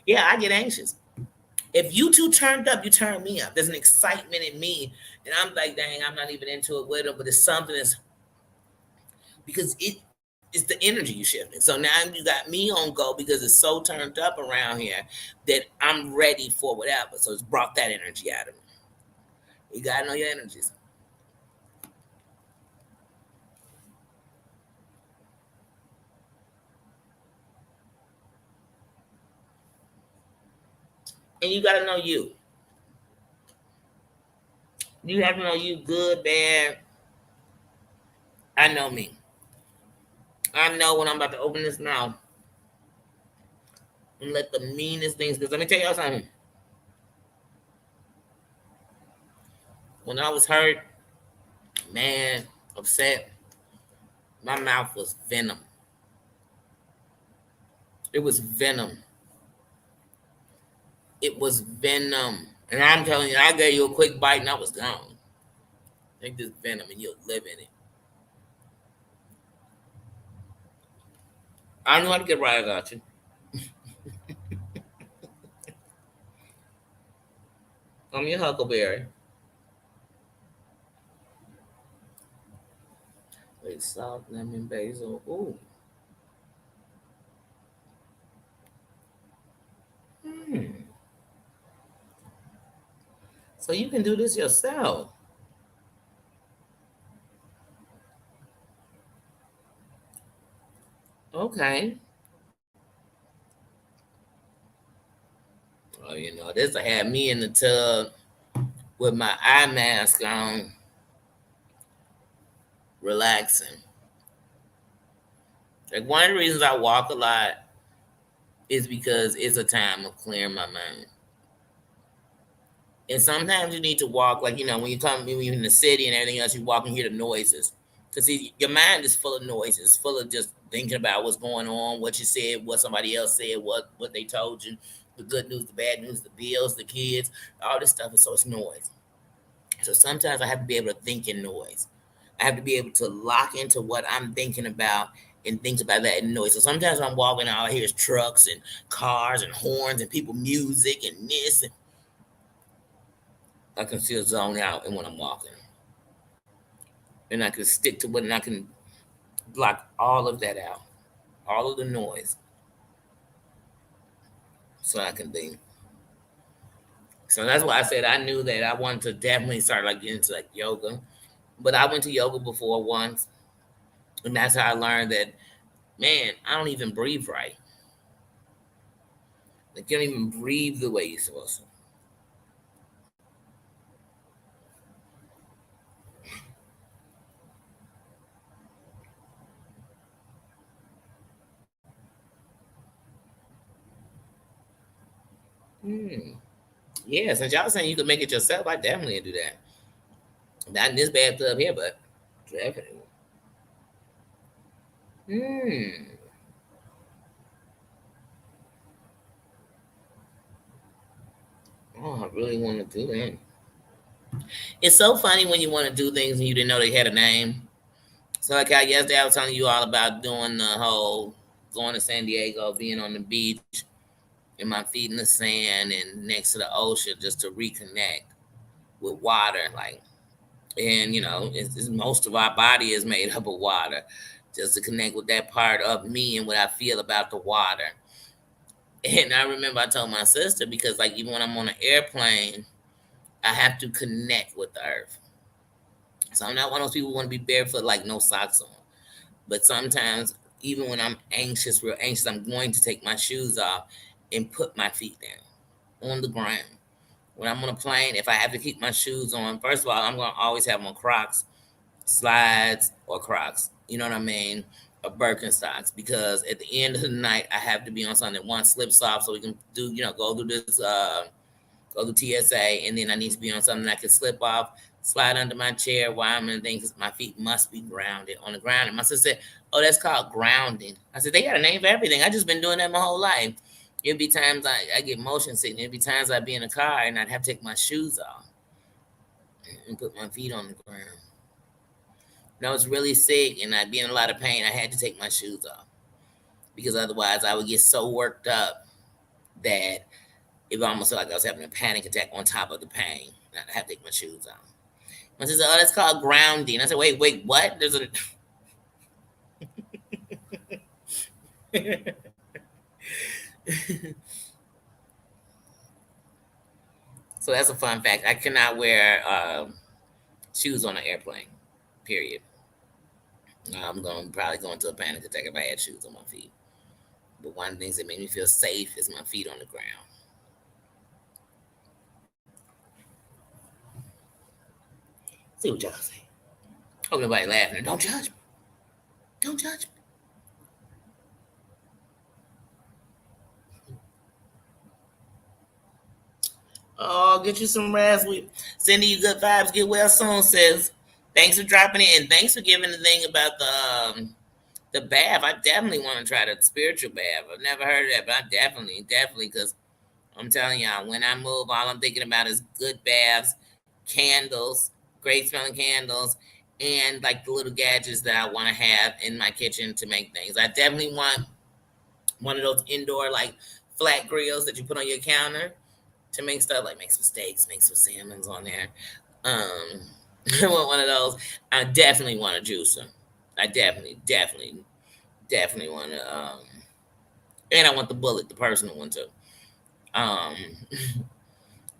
Yeah, I get anxious. If you two turned up, you turn me up. There's an excitement in me, and I'm like, dang, I'm not even into it with them, but it's something that's, because it's the energy you shifting. So now you got me on go because it's so turned up around here that I'm ready for whatever. So it's brought that energy out of me. You gotta know your energies, and you gotta know you. You have to know you, good, bad. I know me. I know when I'm about to open this mouth and let the meanest things. Because let me tell y'all something. When I was hurt, man, upset, my mouth was venom. It was venom. It was venom. And I'm telling you, I gave you a quick bite and I was gone. Take this venom and you'll live in it. I know how to get right about you. I'm your huckleberry. Wait, salt, lemon, basil. Ooh. Hmm. So you can do this yourself. Okay. Oh, this will have me in the tub with my eye mask on, relaxing. Like, one of the reasons I walk a lot is because it's a time of clearing my mind. And sometimes you need to walk, like, when when you're in the city and everything else, you walk and hear the noises. Because your mind is full of noises, full of just thinking about what's going on, what you said, what somebody else said, what they told you, the good news, the bad news, the bills, the kids, all this stuff. So it's noise. So sometimes I have to be able to think in noise. I have to be able to lock into what I'm thinking about and think about that in noise. So sometimes I'm walking, all I hear is trucks and cars and horns and people music and this. And I can still zone out and when I'm walking. And I can stick to what, and I can block all of that out, all of the noise, so I can think. So that's why I said I knew that I wanted to definitely start like getting into like yoga. But I went to yoga before once, and that's how I learned that, man, I don't even breathe right. Like, you don't even breathe the way you're supposed to. Hmm. Yeah, since y'all saying you could make it yourself, I definitely do that. Not in this bathtub here, but definitely. Hmm. Oh, I really want to do that. It's so funny when you want to do things and you didn't know they had a name. So like how yesterday I was telling you all about doing the whole going to San Diego, being on the beach, and my feet in the sand and next to the ocean just to reconnect with water. Like, and most of our body is made up of water, just to connect with that part of me and what I feel about the water. And I remember I told my sister because like even when I'm on an airplane, I have to connect with the earth. So I'm not one of those people who want to be barefoot like no socks on. But sometimes, even when I'm anxious, real anxious, I'm going to take my shoes off and put my feet down on the ground. When I'm on a plane, if I have to keep my shoes on, first of all, I'm going to always have on Crocs, slides, or Crocs. You know what I mean? Or Birkenstocks, because at the end of the night, I have to be on something that one slips off so we can do, go through this go to TSA, and then I need to be on something that I can slip off, slide under my chair while I'm in the thing, because my feet must be grounded on the ground. And my sister said, "Oh, that's called grounding." I said, "They got a name for everything. I just been doing that my whole life." It'd be times I get motion sickness. It'd be times I'd be in a car and I'd have to take my shoes off and put my feet on the ground. When I was really sick and I'd be in a lot of pain, I had to take my shoes off because otherwise I would get so worked up that it almost felt like I was having a panic attack on top of the pain. I had to take my shoes off. My sister said, "Oh, that's called grounding." I said, "Wait, what?" There's a So that's a fun fact. I cannot wear shoes on an airplane. Period. I'm going to probably go into a panic attack if I had shoes on my feet. But one of the things that made me feel safe is my feet on the ground. See what y'all say. Hope nobody laughing. Don't judge me. Don't judge me. Oh, get you some rest. Sending you good vibes. Get well soon, sis. Thanks for dropping it, and thanks for giving the thing about the bath. I definitely want to try the spiritual bath. I've never heard of that, but I definitely, because I'm telling y'all, when I move, all I'm thinking about is good baths, candles, great smelling candles, and like the little gadgets that I want to have in my kitchen to make things. I definitely want one of those indoor like flat grills that you put on your counter to make stuff like make some steaks, make some salmons on there. Um, I want one of those. I definitely want a juicer. I definitely want to. And I want the bullet, the personal one too. Um,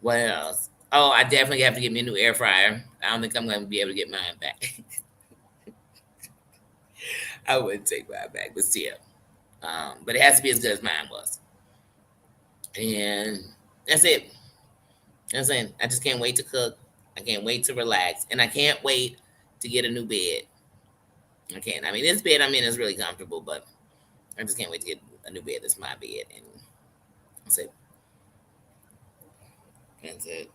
what else? Oh, I definitely have to get me a new air fryer. I don't think I'm going to be able to get mine back. I wouldn't take mine back, but still. But it has to be as good as mine was. And that's it. That's it. I just can't wait to cook. I can't wait to relax. And I can't wait to get a new bed. I can't. I mean, this bed I'm in is really comfortable, but I just can't wait to get a new bed that's my bed. And that's it. That's it.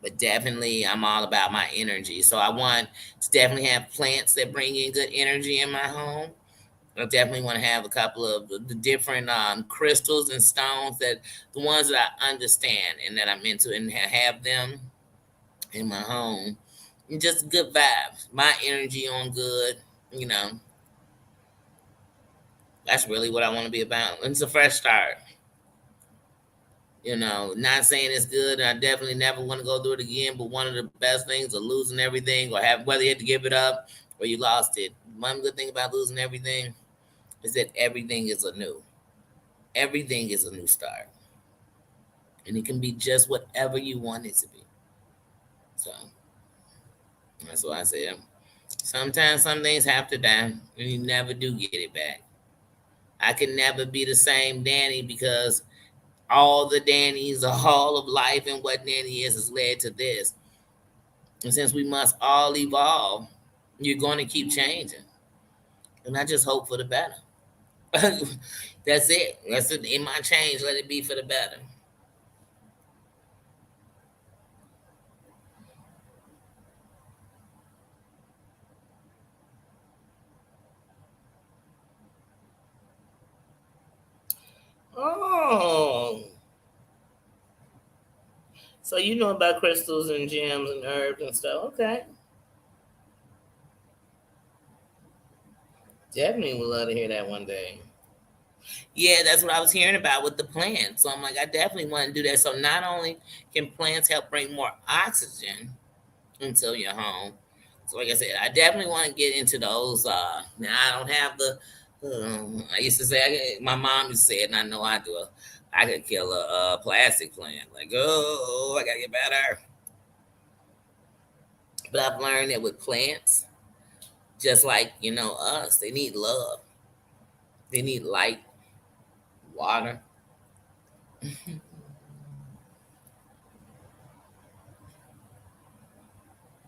But definitely, I'm all about my energy. So I want to definitely have plants that bring in good energy in my home. I definitely want to have a couple of the different crystals and stones that the ones that I understand and that I'm into, and have them in my home. And just good vibes, my energy on good. You know, that's really what I want to be about. It's a fresh start. Not saying it's good. I definitely never want to go through it again. But one of the best things of losing everything, or have whether you had to give it up or you lost it. One good thing about losing everything is that everything is anew. Everything is a new start, and it can be just whatever you want it to be. So that's why I said sometimes some things have to die, and you never do get it back. I can never be the same Danny because all the Danny's, all of life and what Danny is has led to this. And since we must all evolve, you're going to keep changing. And I just hope for the better. That's it. That's it. In my change, let it be for the better. Oh, So you know about crystals and gems and herbs and stuff. Okay. Definitely would love to hear that one day. Yeah, that's what I was hearing about with the plants. So I'm like, I definitely want to do that. So not only can plants help bring more oxygen into your home. So like I said, I definitely want to get into those. Now I don't have the. I used to say my mom used to say it, and I know I do. I could kill a plastic plant. Like, oh, I gotta get better. But I've learned that with plants, just like us, they need love. They need light, water.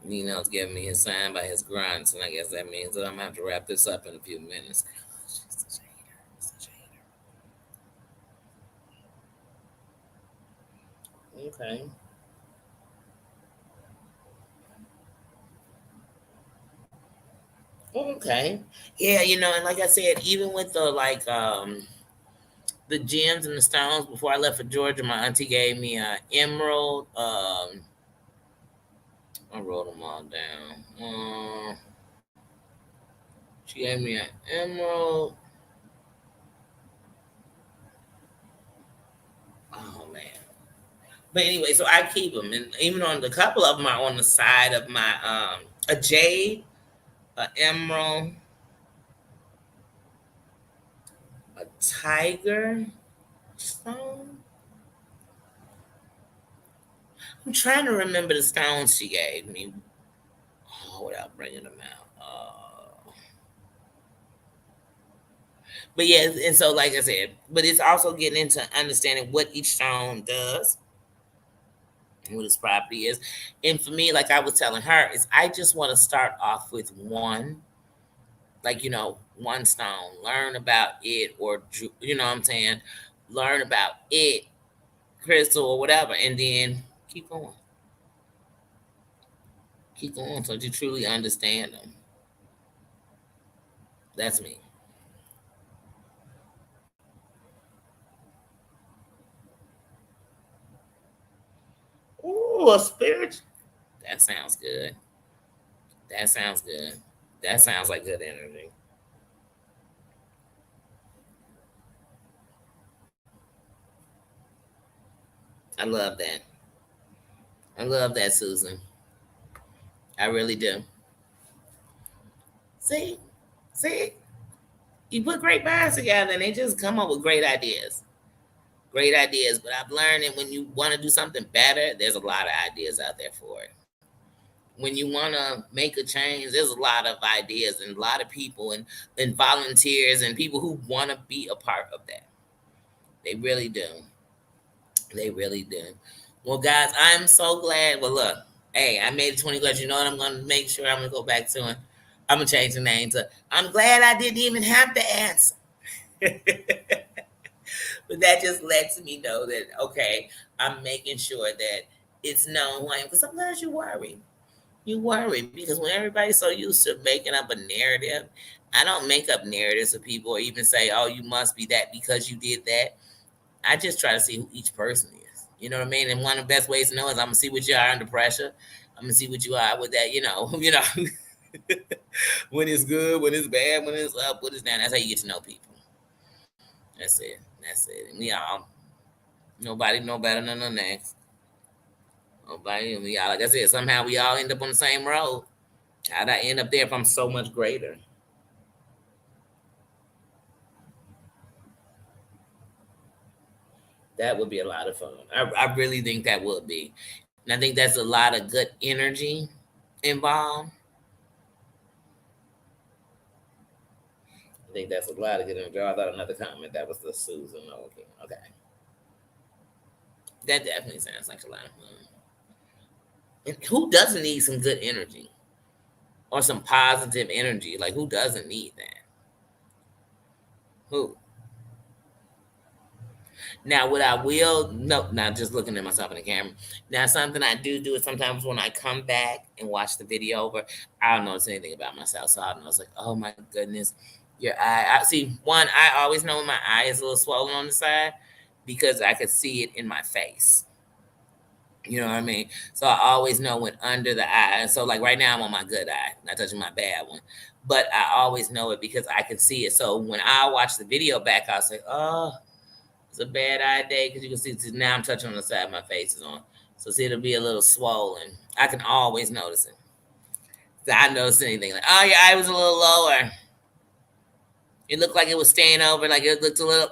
Nino's giving me his sign by his grunts, and I guess that means that I'm gonna have to wrap this up in a few minutes. She's such a hater. Such a hater. Okay. Okay. Yeah, and like I said, even with the gems and the stones before I left for Georgia, my auntie gave me an emerald. I wrote them all down. She gave me an emerald. Oh man. But anyway, so I keep them, and even on the couple of them are on the side of my a jade, a emerald, a tiger stone. I'm trying to remember the stones she gave me. Oh, without bringing them out. But yeah, and so like I said, but it's also getting into understanding what each stone does, what its property is. And for me, like I was telling her, is I just want to start off with one, like one stone, learn about it, or what I'm saying, learn about it, crystal or whatever, and then keep going, keep going, so you truly understand them. That's me. Ooh, a spirit. That sounds good. That sounds good. That sounds like good energy. I love that. I love that, Susan. I really do. See, see, you put great minds together and they just come up with great ideas. Great ideas. But I've learned that when you want to do something better, there's a lot of ideas out there for it. When you want to make a change, there's a lot of ideas and a lot of people and volunteers and people who want to be a part of that. They really do. They really do. Well, guys, I'm so glad. Well, look, hey, I made it 20 questions. You know what? I'm going to make sure I'm going to go back to it. I'm going to change the name to I'm glad I didn't even have to answer. But that just lets me know that, okay, I'm making sure that it's known who I am. Because sometimes you worry. You worry because when everybody's so used to making up a narrative, I don't make up narratives of people or even say, oh, you must be that because you did that. I just try to see who each person is. You know what I mean? And one of the best ways to know is I'm gonna see what you are under pressure. I'm gonna see what you are with that, when it's good, when it's bad, when it's up, when it's down. That's how you get to know people. That's it. That's it. And we all nobody know better than the next. Nobody we all like I said, somehow we all end up on the same road. How'd I end up there if I'm so much greater? That would be a lot of fun. I really think that would be. And I think that's a lot of good energy involved. I think that's a lot of good energy. I thought another comment that was the Susan. Okay. Okay. That definitely sounds like a lot of fun. And who doesn't need some good energy or some positive energy? Like, who doesn't need that? Who? Now, what I will no, not just looking at myself in the camera. Now, something I do is sometimes when I come back and watch the video over, I don't notice anything about myself. So I don't know. It's like, oh my goodness, your eye. I see one. I always know when my eye is a little swollen on the side because I could see it in my face. You know what I mean? So I always know when under the eye. And so like right now I'm on my good eye, not touching my bad one. But I always know it because I can see it. So when I watch the video back, I'll say, oh, it's a bad eye day because you can see now I'm touching on the side my face is on. So see it'll be a little swollen. I can always notice it. So I notice anything like, oh, your eye was a little lower. It looked like it was staying over, like it looked a little.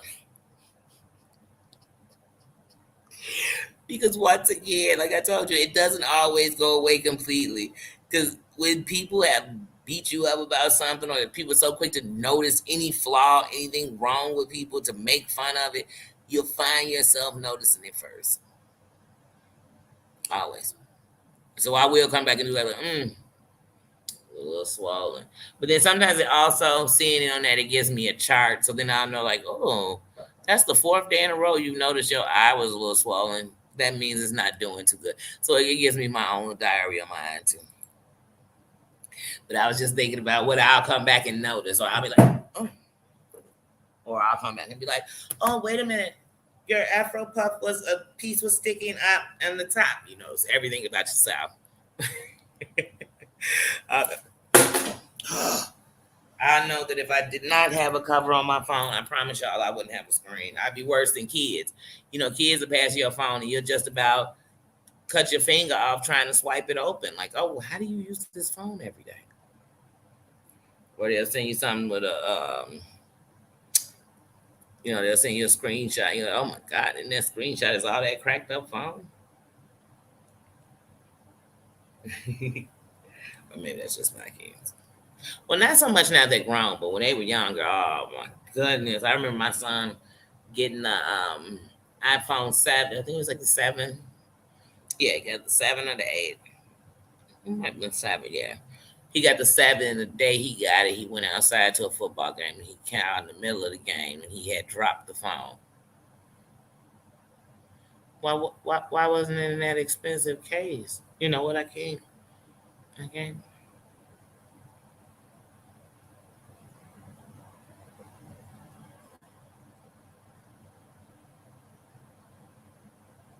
Because once again, like I told you, it doesn't always go away completely. Because when people have beat you up about something, or people are so quick to notice any flaw, anything wrong with people, to make fun of it, you'll find yourself noticing it first. Always. So I will come back and do that. Like, a little swollen. But then sometimes it also, seeing it on that, it gives me a chart. So then I'll know, like, oh, that's the fourth day in a row you noticed your eye was a little swollen. That means it's not doing too good. So it gives me my own diary on my eye too. But I was just thinking about what I'll come back and notice. Or I'll be like, oh. Or I'll come back and be like, oh, wait a minute. Your Afro puff was a piece was sticking up on the top. You know, it's everything about yourself. I know that if I did not have a cover on my phone, I promise y'all I wouldn't have a screen. I'd be worse than kids. You know, kids will pass your phone and you're just about cut your finger off trying to swipe it open. Like, oh, how do you use this phone every day? Or they'll send you something with they'll send you a screenshot. You're like, oh my God, and that screenshot is all that cracked up phone. Or maybe that's just my kids. Well, not so much now they're grown, but when they were younger, oh my goodness. I remember my son getting the iPhone 7. I think it was like the 7. Yeah, he got the 7 or the 8. It might have been 7, yeah. He got the 7, and the day he got it, he went outside to a football game, and he came out in the middle of the game, and he had dropped the phone. Why wasn't it in that expensive case? You know what I can't. Okay.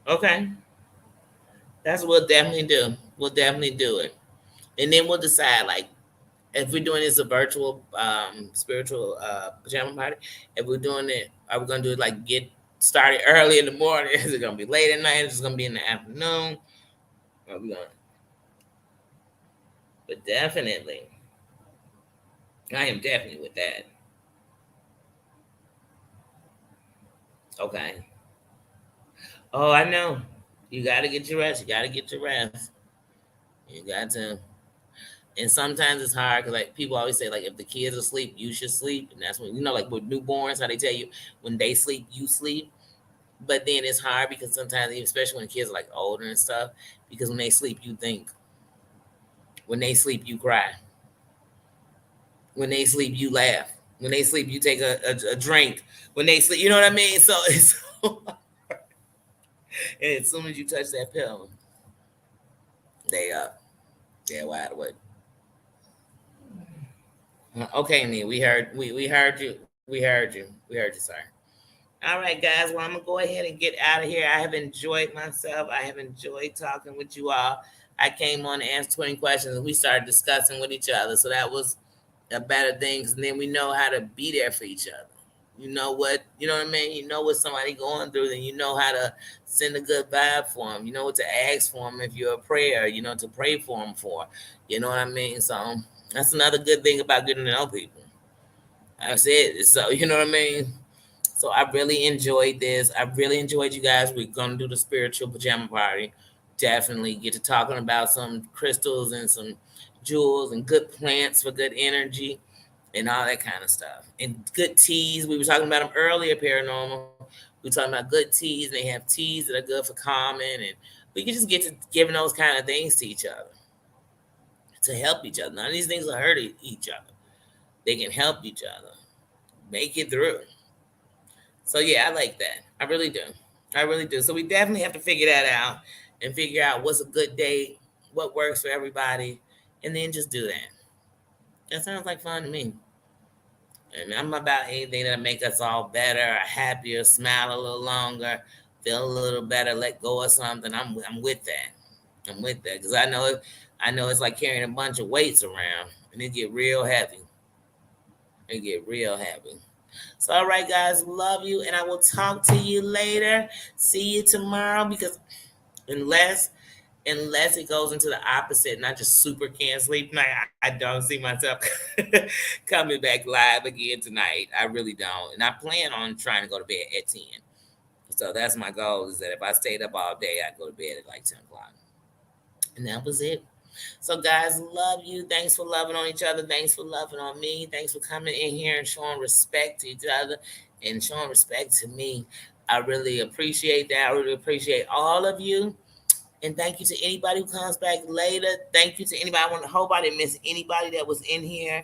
Okay. That's what we'll definitely do. We'll definitely do it. And then we'll decide like if we're doing this a virtual spiritual pajama party, if we're doing it, are we gonna do it like get started early in the morning? Is it gonna be late at night? Is it gonna be in the afternoon? Are we gonna but definitely. I am definitely with that. Okay. Oh, I know. You gotta get your rest. You gotta get your rest. You got to. And sometimes it's hard because like people always say like if the kids are asleep, you should sleep, and that's when like with newborns how they tell you when they sleep, you sleep. But then it's hard because sometimes, especially when kids are like older and stuff, because when they sleep, you think. When they sleep, you cry. When they sleep, you laugh. When they sleep, you take a drink. When they sleep, you know what I mean. So it's and as soon as you touch that pill, they up. They're wide awake. Okay, Nia, we heard you. We heard you. We heard you, sir. All right, guys. Well, I'm gonna go ahead and get out of here. I have enjoyed myself. I have enjoyed talking with you all. I came on to ask 20 questions and we started discussing with each other. So that was a better thing. And then we know how to be there for each other. You know what I mean? You know what somebody going through, then you know how to send a good vibe for them. You know what to ask for them if you're a prayer, to pray for them for. You know what I mean? So that's another good thing about getting to know people. That's it. So, you know what I mean? So I really enjoyed this. I really enjoyed you guys. We're gonna do the spiritual pajama party. Definitely get to talking about some crystals and some jewels and good plants for good energy and all that kind of stuff. And good teas. We were talking about them earlier, paranormal. We were talking about good teas. They have teas that are good for calming, and we can just get to giving those kind of things to each other to help each other. None of these things will hurt each other. They can help each other make it through. So yeah, I like that. I really do. I really do. So we definitely have to figure that out and figure out what's a good day, what works for everybody, and then just do that. That sounds like fun to me. And I'm about anything that'll make us all better, happier, smile a little longer, feel a little better, let go of something, I'm with that. I'm with that because I know it's like carrying a bunch of weights around, and it get real heavy. It get real heavy. So, all right, guys, love you, and I will talk to you later. See you tomorrow because unless it goes into the opposite and I just super can't sleep tonight, I don't see myself coming back live again tonight. I really don't. And I plan on trying to go to bed at 10. So that's my goal is that if I stayed up all day, I'd go to bed at like 10 o'clock. And that was it. So, guys, love you. Thanks for loving on each other. Thanks for loving on me. Thanks for coming in here and showing respect to each other and showing respect to me. I really appreciate that. I really appreciate all of you. And thank you to anybody who comes back later. Thank you to anybody. I hope I didn't miss anybody that was in here.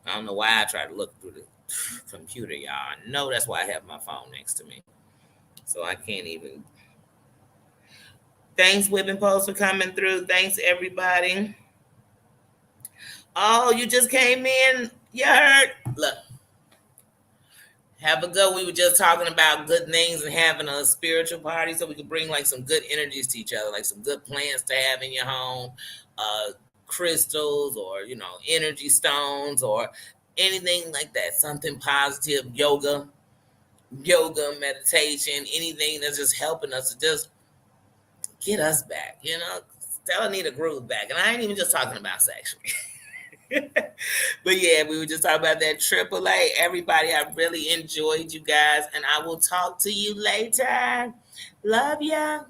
I don't know why I tried to look through the computer, y'all. I know that's why I have my phone next to me. So I can't even. Thanks, Whipping Post, for coming through. Thanks, everybody. Oh, you just came in. You heard? Look. Have a good. We were just talking about good things and having a spiritual party, so we could bring like some good energies to each other, like some good plants to have in your home, crystals, or energy stones, or anything like that. Something positive, yoga, meditation, anything that's just helping us to just get us back. Still need a groove back, and I ain't even just talking about sexually. But yeah, we were just talking about that AAA. Everybody, I really enjoyed you guys, and I will talk to you later. Love ya.